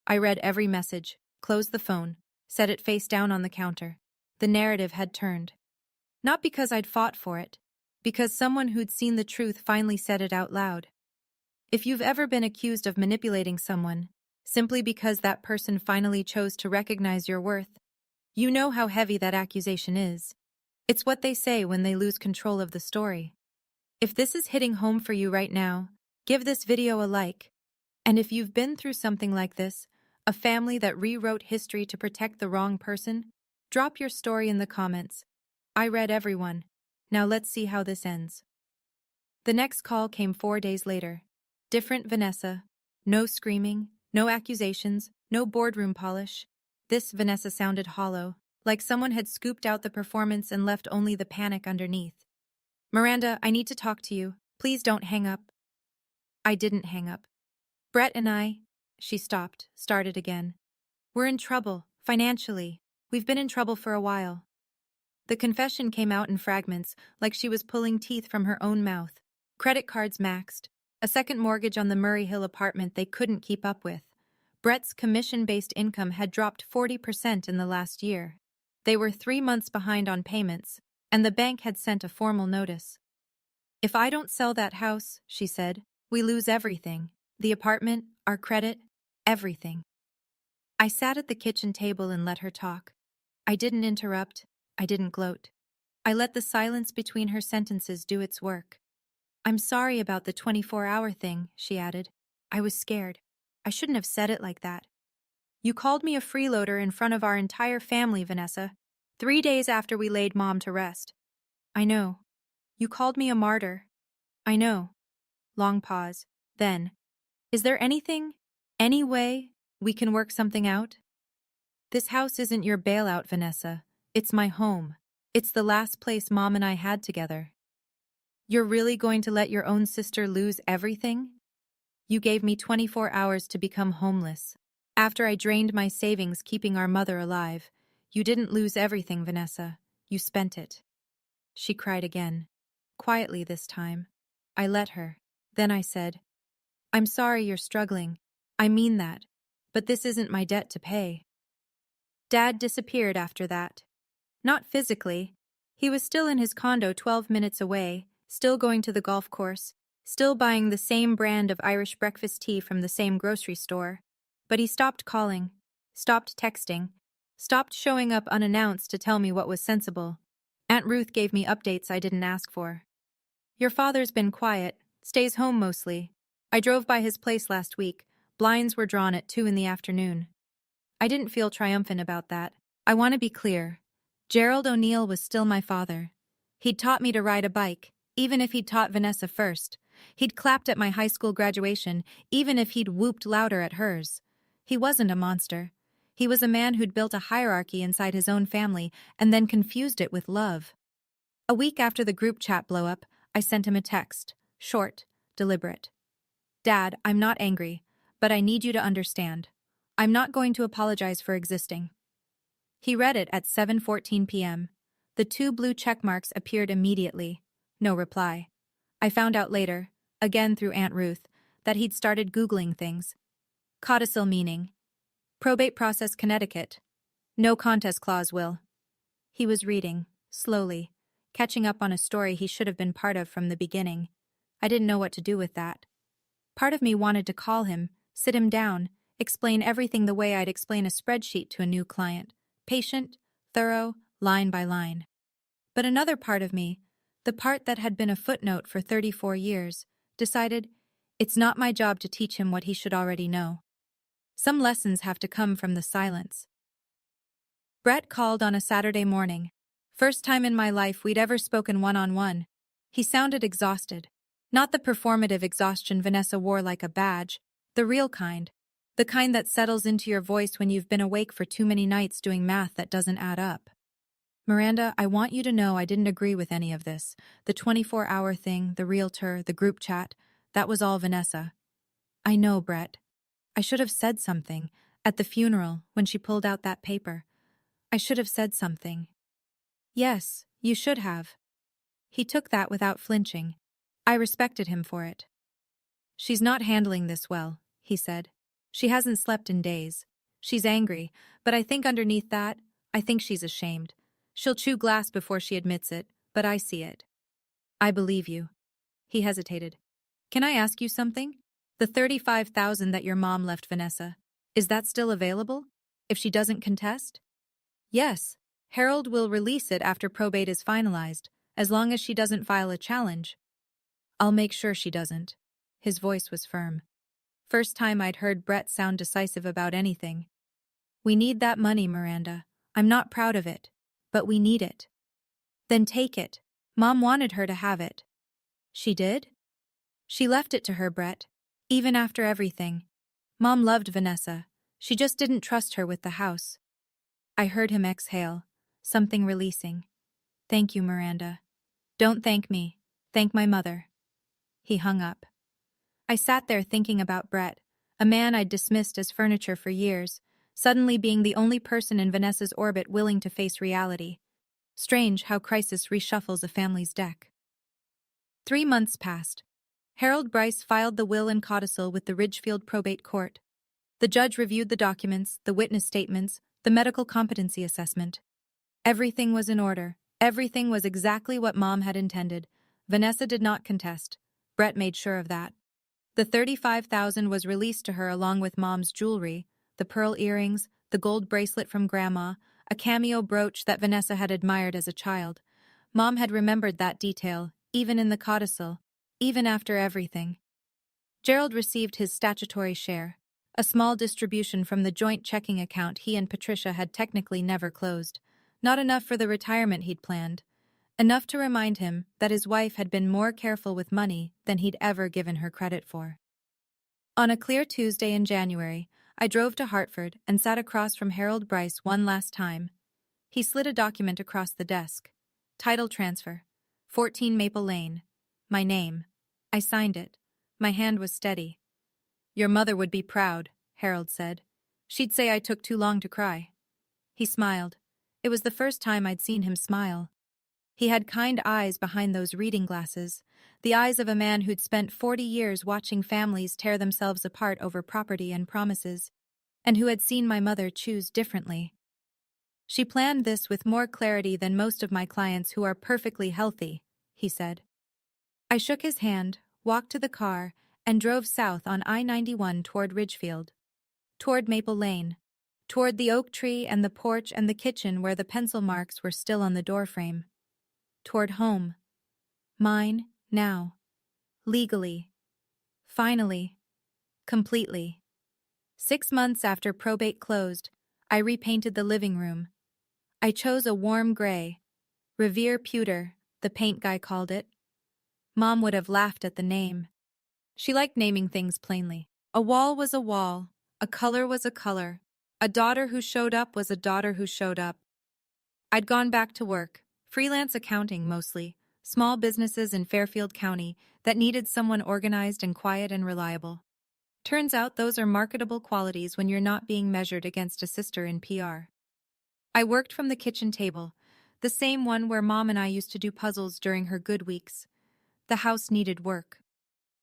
I read every message, closed the phone, set it face down on the counter. The narrative had turned. Not because I'd fought for it, because someone who'd seen the truth finally said it out loud. If you've ever been accused of manipulating someone, simply because that person finally chose to recognize your worth, you know how heavy that accusation is. It's what they say when they lose control of the story. If this is hitting home for you right now, give this video a like. And if you've been through something like this, a family that rewrote history to protect the wrong person, drop your story in the comments. I read everyone. Now let's see how this ends. The next call came 4 days later. Different Vanessa. No screaming, no accusations, no boardroom polish. This Vanessa sounded hollow, like someone had scooped out the performance and left only the panic underneath. "Miranda, I need to talk to you. Please don't hang up." I didn't hang up. "Brett and I..." She stopped, started again. "We're in trouble, financially. We've been in trouble for a while." The confession came out in fragments, like she was pulling teeth from her own mouth. Credit cards maxed. A second mortgage on the Murray Hill apartment they couldn't keep up with. Brett's commission-based income had dropped 40% in the last year. They were 3 months behind on payments, and the bank had sent a formal notice. "If I don't sell that house," she said, "we lose everything. The apartment, our credit, everything." I sat at the kitchen table and let her talk. I didn't interrupt. I didn't gloat. I let the silence between her sentences do its work. "I'm sorry about the 24-hour thing," she added. "I was scared. I shouldn't have said it like that. You called me a freeloader in front of our entire family, Vanessa, 3 days after we laid Mom to rest." "I know. You called me a martyr." "I know." Long pause. Then, "Is there anything, any way, we can work something out?" "This house isn't your bailout, Vanessa. It's my home. It's the last place Mom and I had together." "You're really going to let your own sister lose everything?" "You gave me 24 hours to become homeless. After I drained my savings keeping our mother alive. You didn't lose everything, Vanessa. You spent it." She cried again. Quietly this time. I let her. Then I said, "I'm sorry you're struggling. I mean that. But this isn't my debt to pay." Dad disappeared after that. Not physically. He was still in his condo 12 minutes away, still going to the golf course, still buying the same brand of Irish breakfast tea from the same grocery store. But he stopped calling, stopped texting, stopped showing up unannounced to tell me what was sensible. Aunt Ruth gave me updates I didn't ask for. Your father's been quiet, stays home mostly. I drove by his place last week. Blinds were drawn at 2 in the afternoon. I didn't feel triumphant about that. I want to be clear. Gerald O'Neill was still my father. He'd taught me to ride a bike, even if he'd taught Vanessa first. He'd clapped at my high school graduation, even if he'd whooped louder at hers. He wasn't a monster. He was a man who'd built a hierarchy inside his own family and then confused it with love. A week after the group chat blow-up, I sent him a text. Short, deliberate. Dad, I'm not angry, but I need you to understand. I'm not going to apologize for existing. He read it at 7:14 p.m. The 2 blue check marks appeared immediately. No reply. I found out later, again through Aunt Ruth, that he'd started Googling things. Codicil meaning. Probate process Connecticut. No contest clause will. He was reading, slowly, catching up on a story he should have been part of from the beginning. I didn't know what to do with that. Part of me wanted to call him, sit him down, explain everything the way I'd explain a spreadsheet to a new client. Patient, thorough, line by line. But another part of me, the part that had been a footnote for 34 years, decided it's not my job to teach him what he should already know. Some lessons have to come from the silence. Brett called on a Saturday morning. First time in my life we'd ever spoken one-on-one. He sounded exhausted. Not the performative exhaustion Vanessa wore like a badge, the real kind. The kind that settles into your voice when you've been awake for too many nights doing math that doesn't add up. Miranda, I want you to know I didn't agree with any of this. The 24-hour thing, the realtor, the group chat, that was all Vanessa. I know, Brett. I should have said something. At the funeral, when she pulled out that paper. I should have said something. Yes, you should have. He took that without flinching. I respected him for it. She's not handling this well, he said. She hasn't slept in days. She's angry, but I think underneath that, I think she's ashamed. She'll chew glass before she admits it, but I see it. I believe you. He hesitated. Can I ask you something? The $35,000 that your mom left Vanessa, is that still available? If she doesn't contest? Yes. Harold will release it after probate is finalized, as long as she doesn't file a challenge. I'll make sure she doesn't. His voice was firm. First time I'd heard Brett sound decisive about anything. We need that money, Miranda. I'm not proud of it, but we need it. Then take it. Mom wanted her to have it. She did? She left it to her, Brett. Even after everything. Mom loved Vanessa. She just didn't trust her with the house. I heard him exhale, something releasing. Thank you, Miranda. Don't thank me. Thank my mother. He hung up. I sat there thinking about Brett, a man I'd dismissed as furniture for years, suddenly being the only person in Vanessa's orbit willing to face reality. Strange how crisis reshuffles a family's deck. 3 months passed. Harold Bryce filed the will and codicil with the Ridgefield Probate Court. The judge reviewed the documents, the witness statements, the medical competency assessment. Everything was in order. Everything was exactly what Mom had intended. Vanessa did not contest. Brett made sure of that. The $35,000 was released to her along with Mom's jewelry, the pearl earrings, the gold bracelet from Grandma, a cameo brooch that Vanessa had admired as a child. Mom had remembered that detail, even in the codicil, even after everything. Gerald received his statutory share, a small distribution from the joint checking account he and Patricia had technically never closed. Not enough for the retirement he'd planned. Enough to remind him that his wife had been more careful with money than he'd ever given her credit for. On a clear Tuesday in January, I drove to Hartford and sat across from Harold Bryce one last time. He slid a document across the desk. Title transfer. 14 Maple Lane. My name. I signed it. My hand was steady. Your mother would be proud, Harold said. She'd say I took too long to cry. He smiled. It was the first time I'd seen him smile. He had kind eyes behind those reading glasses, the eyes of a man who'd spent 40 years watching families tear themselves apart over property and promises, and who had seen my mother choose differently. She planned this with more clarity than most of my clients who are perfectly healthy, he said. I shook his hand, walked to the car, and drove south on I-91 toward Ridgefield. Toward Maple Lane. Toward the oak tree and the porch and the kitchen where the pencil marks were still on the doorframe. Toward home. Mine, now. Legally. Finally. Completely. 6 months after probate closed, I repainted the living room. I chose a warm gray. Revere pewter, the paint guy called it. Mom would have laughed at the name. She liked naming things plainly. A wall was a wall. A color was a color. A daughter who showed up was a daughter who showed up. I'd gone back to work. Freelance accounting, mostly. Small businesses in Fairfield County that needed someone organized and quiet and reliable. Turns out those are marketable qualities when you're not being measured against a sister in PR. I worked from the kitchen table, the same one where Mom and I used to do puzzles during her good weeks. The house needed work.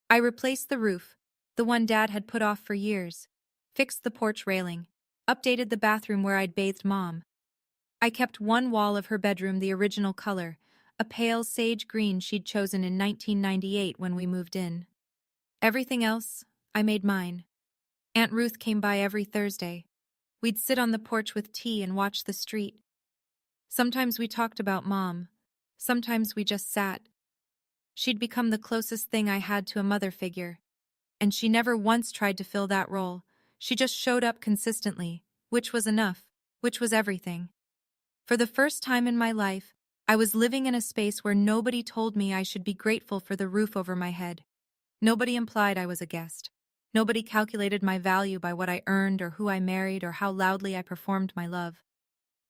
I replaced the roof, the one Dad had put off for years, fixed the porch railing, updated the bathroom where I'd bathed Mom. I kept one wall of her bedroom the original color, a pale sage green she'd chosen in 1998 when we moved in. Everything else, I made mine. Aunt Ruth came by every Thursday. We'd sit on the porch with tea and watch the street. Sometimes we talked about Mom. Sometimes we just sat. She'd become the closest thing I had to a mother figure. And she never once tried to fill that role. She just showed up consistently, which was enough, which was everything. For the first time in my life, I was living in a space where nobody told me I should be grateful for the roof over my head. Nobody implied I was a guest. Nobody calculated my value by what I earned or who I married or how loudly I performed my love.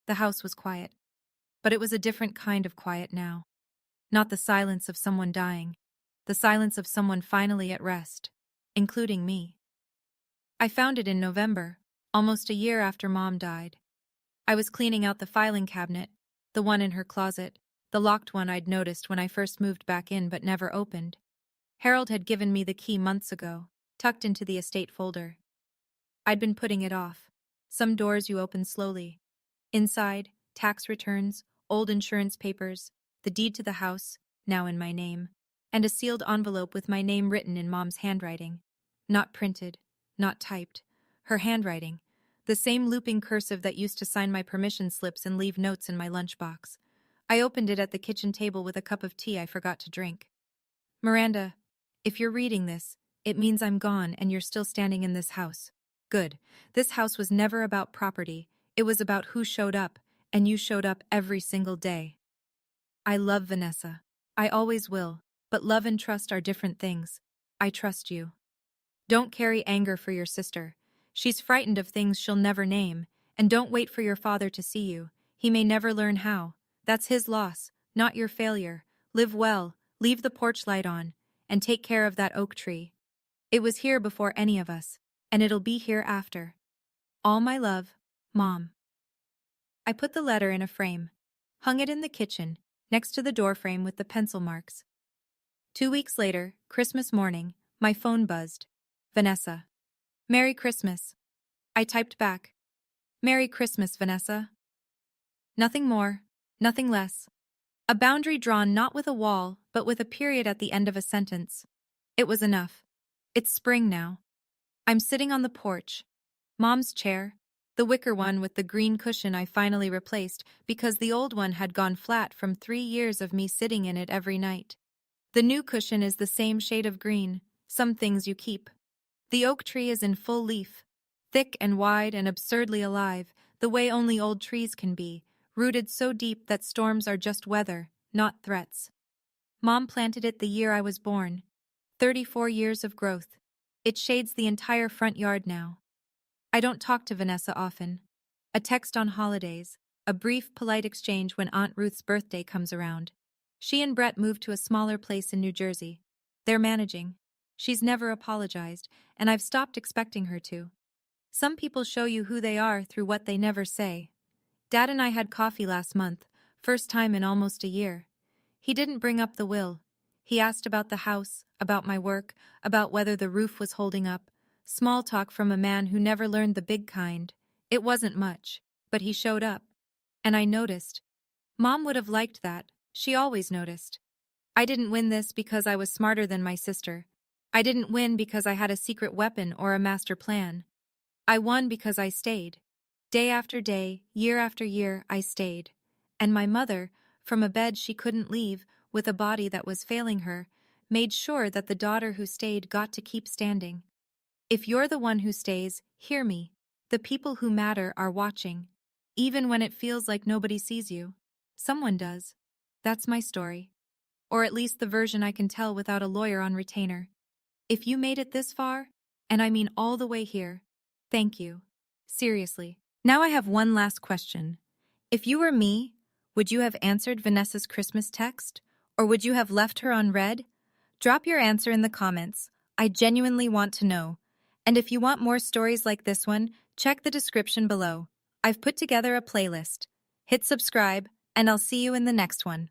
The house was quiet. But it was a different kind of quiet now. Not the silence of someone dying. The silence of someone finally at rest, including me. I found it in November, almost a year after Mom died. I was cleaning out the filing cabinet, the one in her closet, the locked one I'd noticed when I first moved back in but never opened. Harold had given me the key months ago, tucked into the estate folder. I'd been putting it off. Some doors you open slowly. Inside, tax returns, old insurance papers, the deed to the house, now in my name, and a sealed envelope with my name written in Mom's handwriting. Not printed, not typed. Her handwriting, the same looping cursive that used to sign my permission slips and leave notes in my lunchbox. I opened it at the kitchen table with a cup of tea I forgot to drink. Miranda, if you're reading this, it means I'm gone and you're still standing in this house. Good. This house was never about property. It was about who showed up, and you showed up every single day. I love Vanessa. I always will, but love and trust are different things. I trust you. Don't carry anger for your sister. She's frightened of things she'll never name, and don't wait for your father to see you. He may never learn how. That's his loss, not your failure. Live well, leave the porch light on, and take care of that oak tree. It was here before any of us, and it'll be here after. All my love, Mom. I put the letter in a frame, hung it in the kitchen, next to the doorframe with the pencil marks. 2 weeks later, Christmas morning, my phone buzzed. Vanessa. Merry Christmas. I typed back. Merry Christmas, Vanessa. Nothing more, nothing less. A boundary drawn not with a wall, but with a period at the end of a sentence. It was enough. It's spring now. I'm sitting on the porch. Mom's chair, the wicker one with the green cushion I finally replaced because the old one had gone flat from 3 years of me sitting in it every night. The new cushion is the same shade of green, some things you keep. The oak tree is in full leaf, thick and wide and absurdly alive, the way only old trees can be, rooted so deep that storms are just weather, not threats. Mom planted it the year I was born. 34 years of growth. It shades the entire front yard now. I don't talk to Vanessa often. A text on holidays, a brief, polite exchange when Aunt Ruth's birthday comes around. She and Brett moved to a smaller place in New Jersey. They're managing. She's never apologized, and I've stopped expecting her to. Some people show you who they are through what they never say. Dad and I had coffee last month, first time in almost a year. He didn't bring up the will. He asked about the house, about my work, about whether the roof was holding up. Small talk from a man who never learned the big kind. It wasn't much, but he showed up. And I noticed. Mom would have liked that. She always noticed. I didn't win this because I was smarter than my sister. I didn't win because I had a secret weapon or a master plan. I won because I stayed. Day after day, year after year, I stayed. And my mother, from a bed she couldn't leave, with a body that was failing her, made sure that the daughter who stayed got to keep standing. If you're the one who stays, hear me. The people who matter are watching. Even when it feels like nobody sees you. Someone does. That's my story. Or at least the version I can tell without a lawyer on retainer. If you made it this far, and I mean all the way here, thank you. Seriously. Now I have one last question. If you were me, would you have answered Vanessa's Christmas text? Or would you have left her unread? Drop your answer in the comments. I genuinely want to know. And if you want more stories like this one, check the description below. I've put together a playlist. Hit subscribe, and I'll see you in the next one.